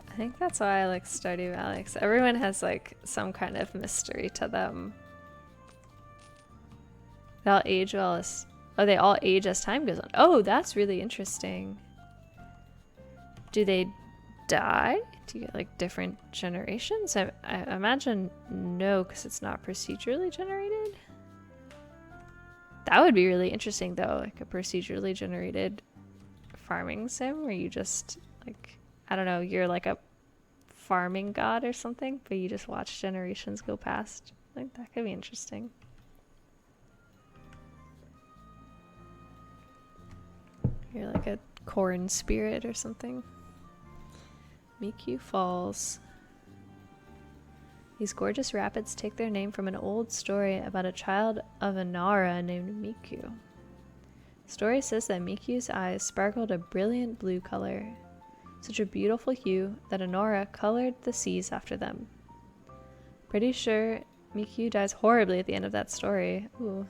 I think that's why I like Stardew Valley, 'cause everyone has like some kind of mystery to them. They all age well as they all age as time goes on. Oh, that's really interesting. Do they die? Do you get like different generations? I imagine no, because it's not procedurally generated. That would be really interesting though, like a procedurally generated farming sim where you just like, I don't know, you're like a farming god or something, but you just watch generations go past. Like that could be interesting. You're like a corn spirit or something. Miku Falls. These gorgeous rapids take their name from an old story about a child of Inara named Miku. The story says that Miku's eyes sparkled a brilliant blue color, such a beautiful hue that Inara colored the seas after them. Pretty sure Miku dies horribly at the end of that story. Ooh.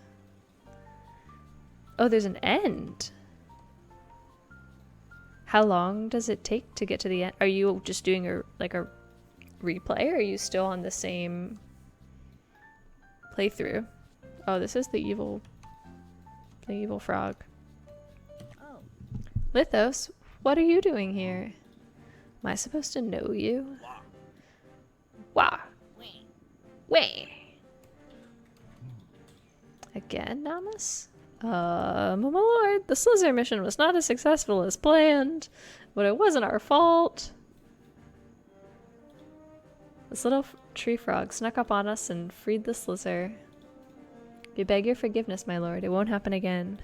Oh, there's an end. How long does it take to get to the end? Are you just doing a replay, or are you still on the same playthrough? Oh, this is the evil frog. Oh. Lithos, what are you doing here? Am I supposed to know you? Wah. Way. Again, Namus? My lord, the Slither mission was not as successful as planned, but it wasn't our fault. This little tree frog snuck up on us and freed the Slither. We beg your forgiveness, my lord. It won't happen again.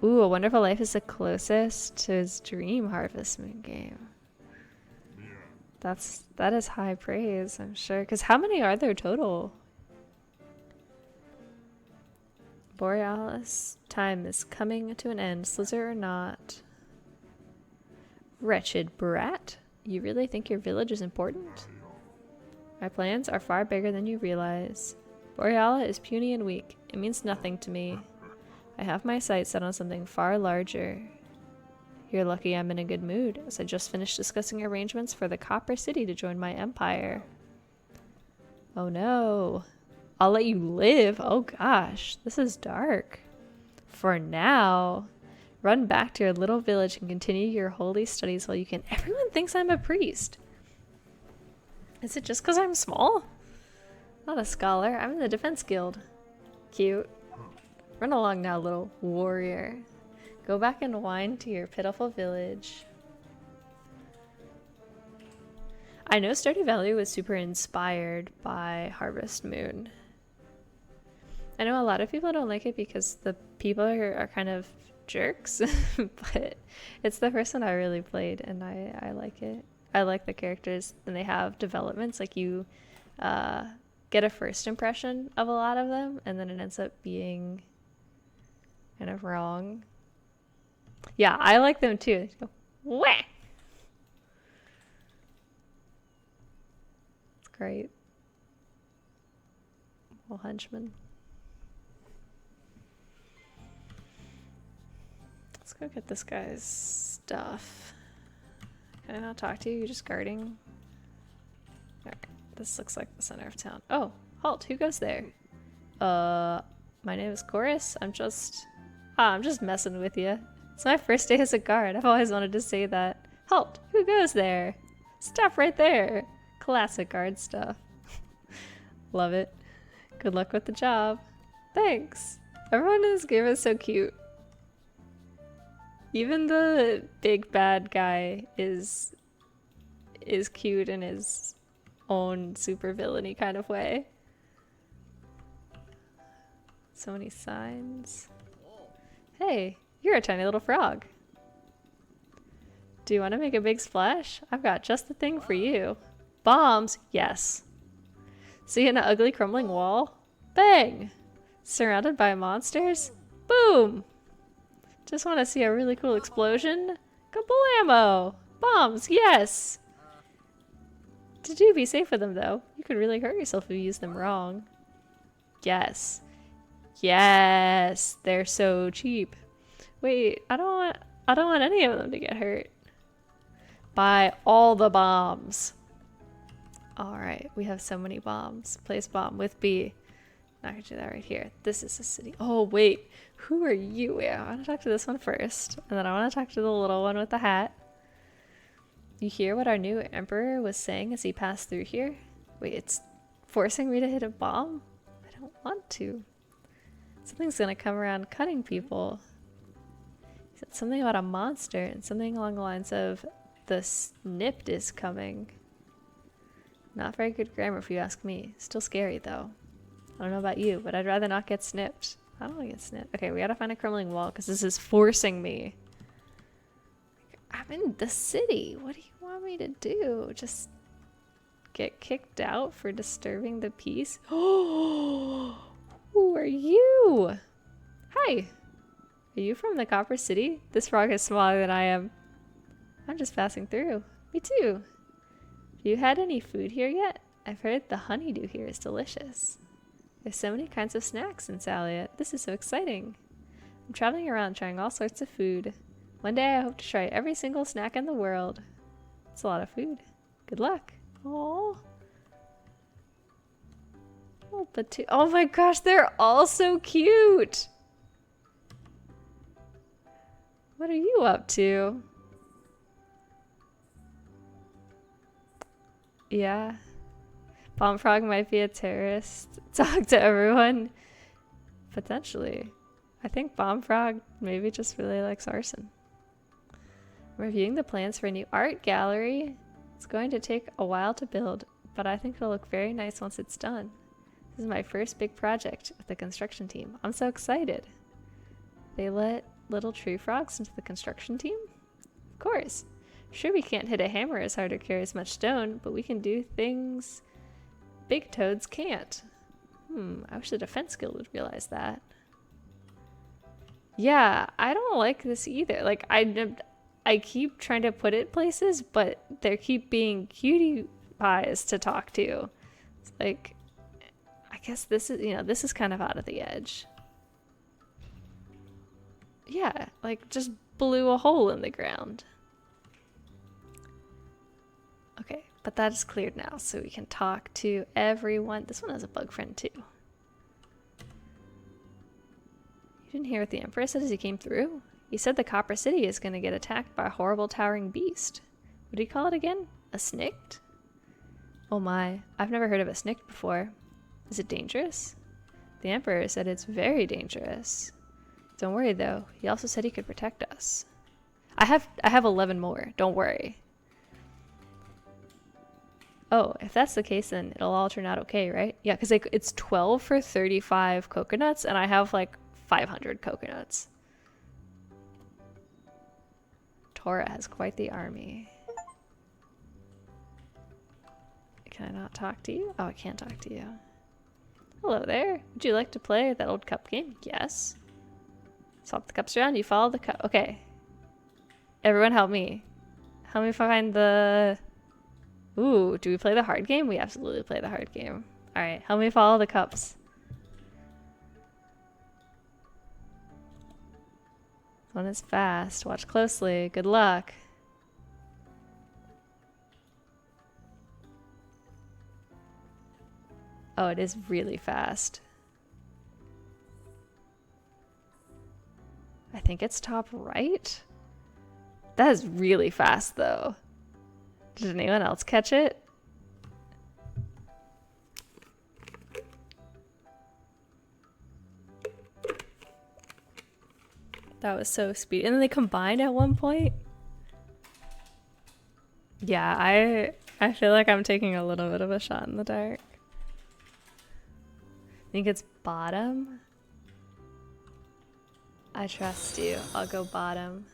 Ooh, A Wonderful Life is the closest to his Dream Harvest Moon game. That is high praise, I'm sure. Because how many are there total? Borealis time is coming to an end, Slither or not. Wretched brat. You really think your village is important? My plans are far bigger than you realize. Boreala is puny and weak. It means nothing to me. I have my sights set on something far larger. You're lucky I'm in a good mood, as I just finished discussing arrangements for the Copper City to join my empire. Oh no. I'll let you live. Oh gosh, this is dark. For now, run back to your little village and continue your holy studies while you can. Everyone thinks I'm a priest. Is it just because I'm small? Not a scholar. I'm in the defense guild. Cute. Run along now, little warrior. Go back and whine to your pitiful village. I know Stardew Valley was super inspired by Harvest Moon. I know a lot of people don't like it because the people are kind of jerks, but it's the first one I really played and I like it. I like the characters and they have developments, like you get a first impression of a lot of them and then it ends up being kind of wrong. Yeah, I like them too. They go, wah! It's great. Little henchman. Let's go get this guy's stuff. Can I not talk to you? You're just guarding? Alright, this looks like the center of town. Oh, halt, who goes there? My name is Chorus. I'm just messing with you. It's my first day as a guard. I've always wanted to say that. Halt, who goes there? Stop right there. Classic guard stuff. Love it. Good luck with the job. Thanks. Everyone in this game is so cute. Even the big bad guy is cute in his own super villainy kind of way. So many signs. Hey, you're a tiny little frog. Do you want to make a big splash? I've got just the thing for you. Bombs? Yes. See an ugly crumbling wall? Bang! Surrounded by monsters? Boom! Just want to see a really cool explosion? Kablamo! Bombs, yes! Do be safe with them though. You could really hurt yourself if you use them wrong. Yes. Yes! They're so cheap. Wait, I don't want any of them to get hurt. Buy all the bombs. Alright, we have so many bombs. Place bomb with B. Not gonna do that right here. This is a city. Oh, wait. Who are you? Wait, I want to talk to this one first. And then I want to talk to the little one with the hat. You hear what our new emperor was saying as he passed through here? Wait, it's forcing me to hit a bomb? I don't want to. Something's gonna come around cutting people. He said something about a monster and something along the lines of the snipped is coming. Not very good grammar if you ask me. Still scary though. I don't know about you, but I'd rather not get snipped. I don't want to get snipped. Okay, we gotta find a crumbling wall because this is forcing me. I'm in the city. What do you want me to do? Just get kicked out for disturbing the peace? Oh, who are you? Hi. Are you from the Copper City? This frog is smaller than I am. I'm just passing through. Me too. Have you had any food here yet? I've heard the honeydew here is delicious. There's so many kinds of snacks in Salia. This is so exciting. I'm traveling around trying all sorts of food. One day I hope to try every single snack in the world. It's a lot of food. Good luck. Aww. Oh, but oh my gosh, they're all so cute. What are you up to? Yeah. Bomb Frog might be a terrorist. Talk to everyone. Potentially. I think Bomb Frog maybe just really likes arson. I'm reviewing the plans for a new art gallery. It's going to take a while to build, but I think it'll look very nice once it's done. This is my first big project with the construction team. I'm so excited. They let little tree frogs into the construction team? Of course. Sure, we can't hit a hammer as hard or carry as much stone, but we can do things big toads can't. I wish the defense guild would realize that. Yeah, I don't like this either. Like, I keep trying to put it places, but they keep being cutie pies to talk to. It's like, I guess this is, this is kind of out of the edge. Yeah, like just blew a hole in the ground. Okay, but that is cleared now, so we can talk to everyone. This one has a bug friend too. You didn't hear what the Emperor said as he came through? He said the Copper City is going to get attacked by a horrible towering beast. What do you call it again? A snikt? Oh my, I've never heard of a snikt before. Is it dangerous? The Emperor said it's very dangerous. Don't worry though, he also said he could protect us. I have 11 more, don't worry. Oh, if that's the case, then it'll all turn out okay, right? Yeah, because like, it's 12 for 35 coconuts, and I have like 500 coconuts. Tora has quite the army. Can I not talk to you? Oh, I can't talk to you. Hello there. Would you like to play that old cup game? Yes. Swap the cups around. You follow the cup. Okay. Everyone help me. Help me find the... Ooh, do we play the hard game? We absolutely play the hard game. Alright, help me follow the cups. This one is fast. Watch closely. Good luck. Oh, it is really fast. I think it's top right. That is really fast, though. Did anyone else catch it? That was so speedy. And then they combined at one point. Yeah, I feel like I'm taking a little bit of a shot in the dark. I think it's bottom. I trust you. I'll go bottom.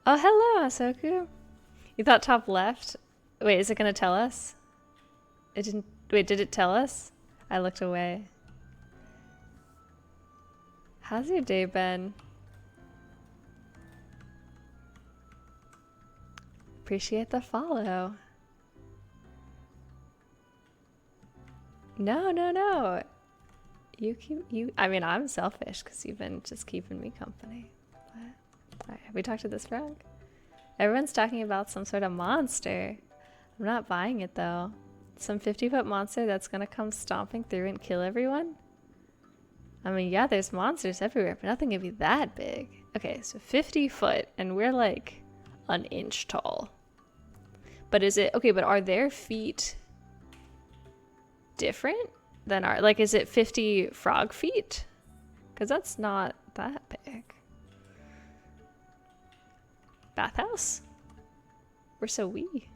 Oh, hello, Asoku. You thought top left? Wait, is it gonna tell us? It didn't. Wait, did it tell us? I looked away. How's your day been? Appreciate the follow. No, no, no. I mean, I'm selfish because you've been just keeping me company. What? Alright, have we talked to this frog? Everyone's talking about some sort of monster. I'm not buying it though. Some 50-foot monster that's gonna come stomping through and kill everyone? I mean, yeah, there's monsters everywhere, but nothing can be that big. Okay, so 50 foot, and we're like an inch tall. But is it, okay, but are their feet different than our, like, is it 50 frog feet? Because that's not that big. Bathhouse? We're so wee.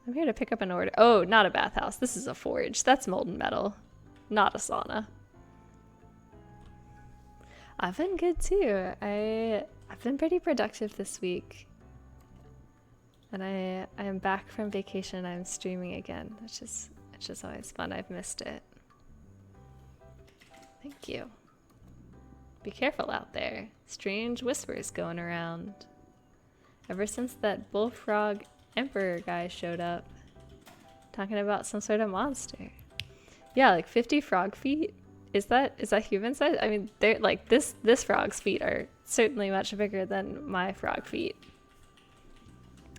I'm here to pick up an order. Oh, not a bathhouse. This is a forge. That's molten metal. Not a sauna. I've been good too. I've been pretty productive this week. And I am back from vacation. I'm streaming again, which is always fun. I've missed it. Thank you. Be careful out there. Strange whispers going around. Ever since that bullfrog emperor guy showed up, talking about some sort of monster. Yeah, like 50 frog feet. Is that human size? I mean, they're like this frog's feet are certainly much bigger than my frog feet.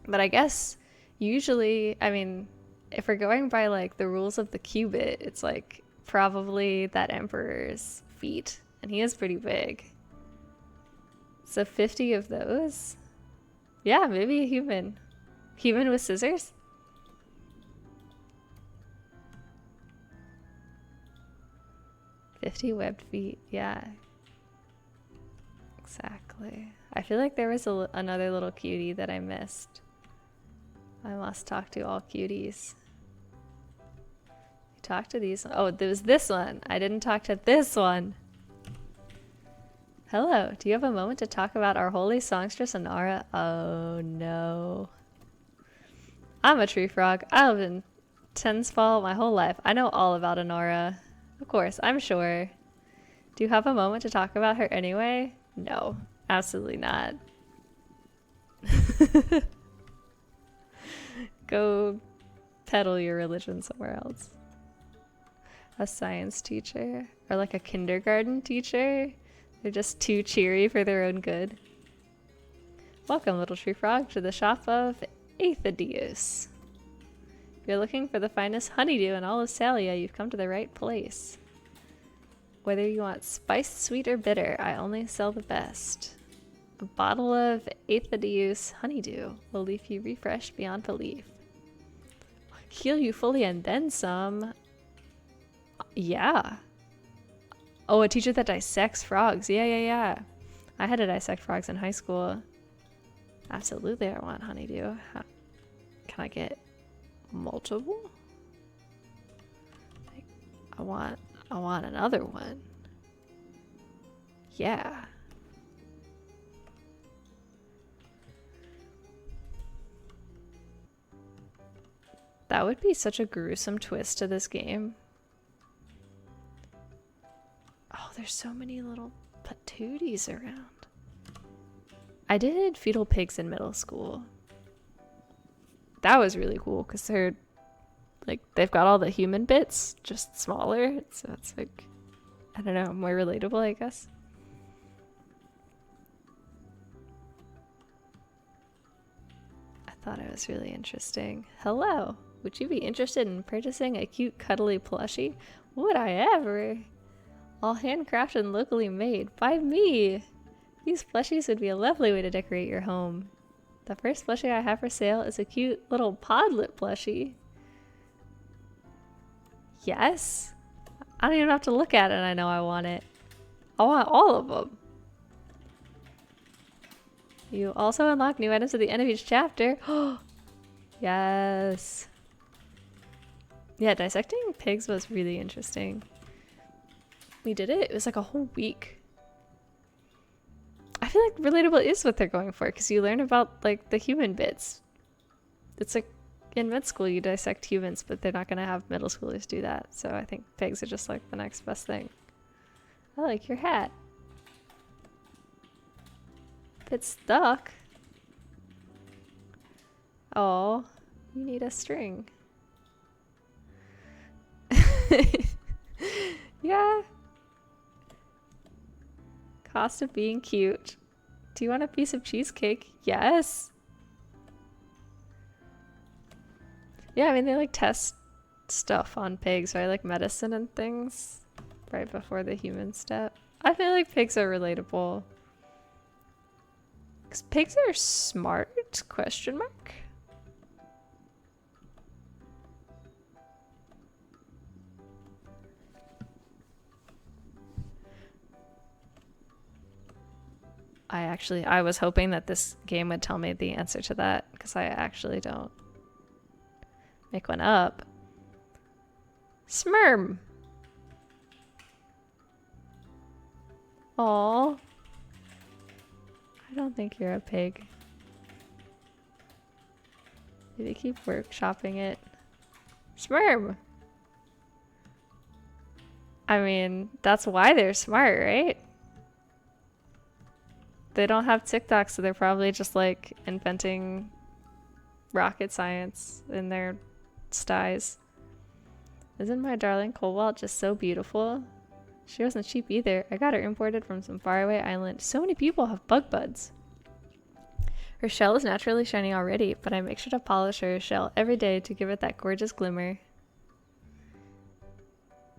But I guess usually, I mean, if we're going by like the rules of the cubit, it's like probably that emperor's feet, and he is pretty big. So 50 of those? Yeah, maybe a human. Human with scissors? $50 webbed feet, yeah. Exactly. I feel like there was another little cutie that I missed. I must talk to all cuties. You talked to these. Oh, there was this one. I didn't talk to this one. Hello, do you have a moment to talk about our holy songstress Anara? Oh no. I'm a tree frog. I live in Tensfall my whole life. I know all about Anara. Of course, I'm sure. Do you have a moment to talk about her anyway? No, absolutely not. Go peddle your religion somewhere else. A science teacher or like a kindergarten teacher. They're just too cheery for their own good. Welcome, little tree frog, to the shop of Aethadius. If you're looking for the finest honeydew in all of Salia, you've come to the right place. Whether you want spiced, sweet, or bitter, I only sell the best. A bottle of 8th of the use honeydew will leave you refreshed beyond belief. Heal you fully and then some. Yeah. Oh, a teacher that dissects frogs. Yeah. I had to dissect frogs in high school. Absolutely, I want honeydew. Can I get multiple? I want another one. Yeah. That would be such a gruesome twist to this game. Oh, there's so many little patooties around. I did fetal pigs in middle school. That was really cool because they're like, they've got all the human bits, just smaller. So it's like, I don't know, more relatable, I guess. I thought it was really interesting. Hello. Would you be interested in purchasing a cute, cuddly plushie? Would I ever? All handcrafted and locally made by me. These plushies would be a lovely way to decorate your home. The first plushie I have for sale is a cute little podlet plushie. Yes? I don't even have to look at it and I know I want it. I want all of them. You also unlock new items at the end of each chapter. Yes. Yeah, dissecting pigs was really interesting. We did it. It was like a whole week. I feel like relatable is what they're going for because you learn about like the human bits. It's like in med school you dissect humans, but they're not going to have middle schoolers do that. So I think pigs are just like the next best thing. I like your hat. It's stuck. Oh, you need a string. Yeah. Cost of being cute. Do you want a piece of cheesecake? Yes. Yeah, I mean, they like test stuff on pigs, right? Like medicine and things right before the human step. I feel like pigs are relatable. 'Cause pigs are smart? Question mark? I was hoping that this game would tell me the answer to that, because I actually don't. Make one up. Smurm. Aw. I don't think you're a pig. Maybe keep workshopping it. Smurm. I mean, that's why they're smart, right? They don't have TikTok, so they're probably just like inventing rocket science in their styes. Isn't my darling Cobalt just so beautiful? She wasn't cheap either. I got her imported from some faraway island. So many people have bug buds. Her shell is naturally shiny already, but I make sure to polish her shell every day to give it that gorgeous glimmer.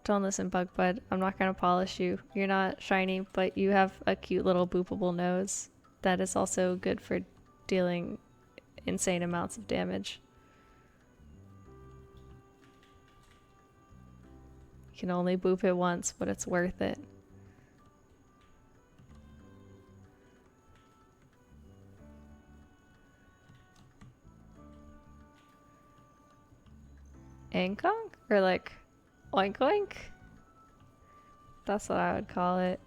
Don't listen, bug bud. I'm not gonna polish you. You're not shiny, but you have a cute little boopable nose that is also good for dealing insane amounts of damage. You can only boop it once, but it's worth it. Ankong? Or like oink oink? That's what I would call it.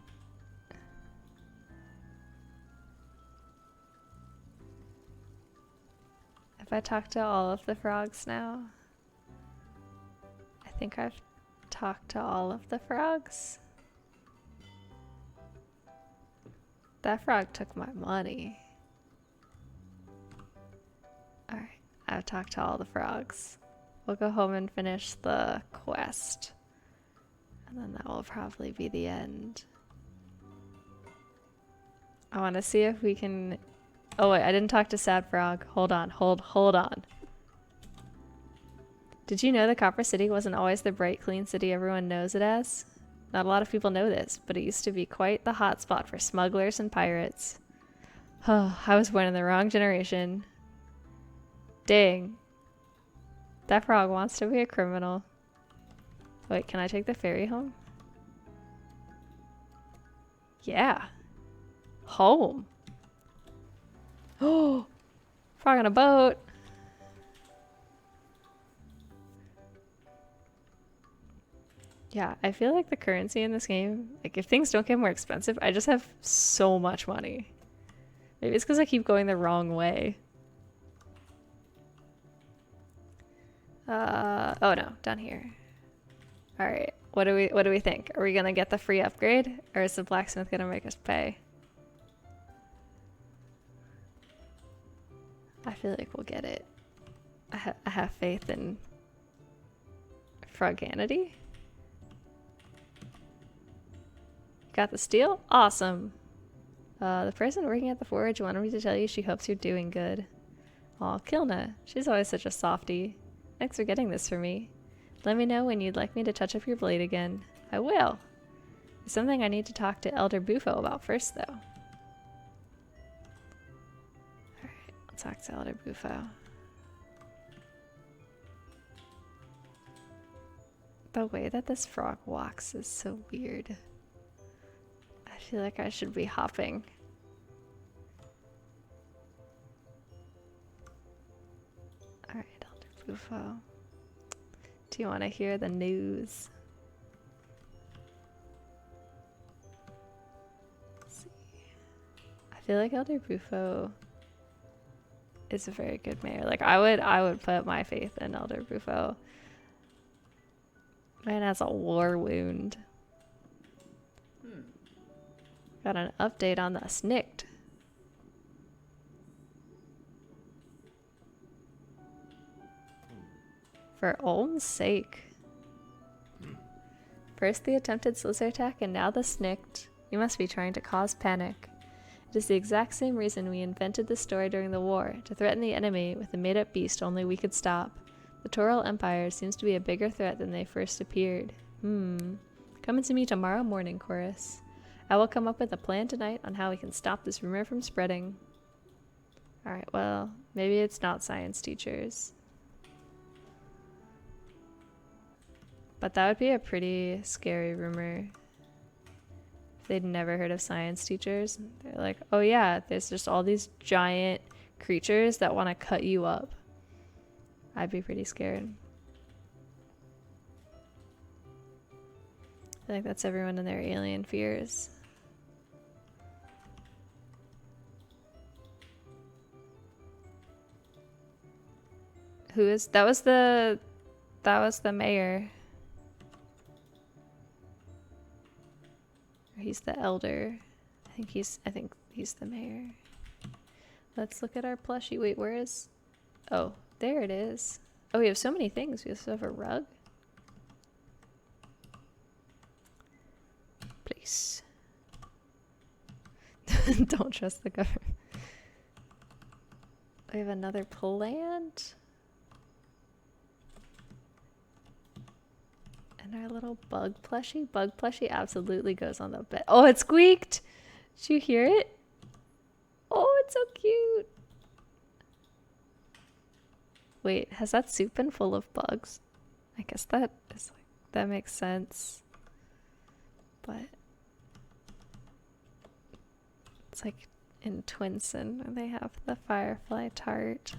Have I talked to all of the frogs now? I think I've talked to all of the frogs. That frog took my money. Alright, I've talked to all the frogs. We'll go home and finish the quest. And then that will probably be the end. I want to see if we can... Oh wait, I didn't talk to Sad Frog. Hold on, hold on. Did you know the Copper City wasn't always the bright, clean city everyone knows it as? Not a lot of people know this, but it used to be quite the hotspot for smugglers and pirates. Oh, I was born in the wrong generation. Dang. That frog wants to be a criminal. Wait, can I take the ferry home? Yeah. Home. Oh, frog on a boat. Yeah, I feel like the currency in this game, like if things don't get more expensive, I just have so much money. Maybe it's because I keep going the wrong way. Oh no, down here. All right, what do we think? Are we gonna get the free upgrade, or is the blacksmith gonna make us pay? I feel like we'll get it. I have faith in Froganity. Got the steel? Awesome. The person working at the forge wanted me to tell you she hopes you're doing good. Aw, Kilna. She's always such a softie. Thanks for getting this for me. Let me know when you'd like me to touch up your blade again. I will. There's something I need to talk to Elder Bufo about first, though. Alright, I'll talk to Elder Bufo. The way that this frog walks is so weird. I feel like I should be hopping. Alright, Elder Bufo. Do you want to hear the news? Let's see. I feel like Elder Bufo is a very good mayor. Like I would put my faith in Elder Bufo. Man has a war wound. Got an update on the Snikt. For Olm's sake. First the attempted Slither attack and now the Snikt. You must be trying to cause panic. It is the exact same reason we invented the story during the war, to threaten the enemy with a made-up beast only we could stop. The Toral Empire seems to be a bigger threat than they first appeared. Come and see me tomorrow morning, Chorus. I will come up with a plan tonight on how we can stop this rumor from spreading. Alright, well, maybe it's not science teachers. But that would be a pretty scary rumor. If they'd never heard of science teachers, they're like, oh yeah, there's just all these giant creatures that want to cut you up. I'd be pretty scared. I feel like that's everyone in their alien fears. Who is that was the mayor. Or he's the elder. I think he's the mayor. Let's look at our plushie. Wait, where is oh, there it is. Oh, we have so many things. We also have a rug. Please. Don't trust the government. We have another plant. And our little bug plushie. Bug plushie absolutely goes on the bed. Oh, it squeaked! Did you hear it? Oh, it's so cute. Wait, has that soup been full of bugs? I guess that is like, that makes sense. But it's like in Twinsen where they have the firefly tart.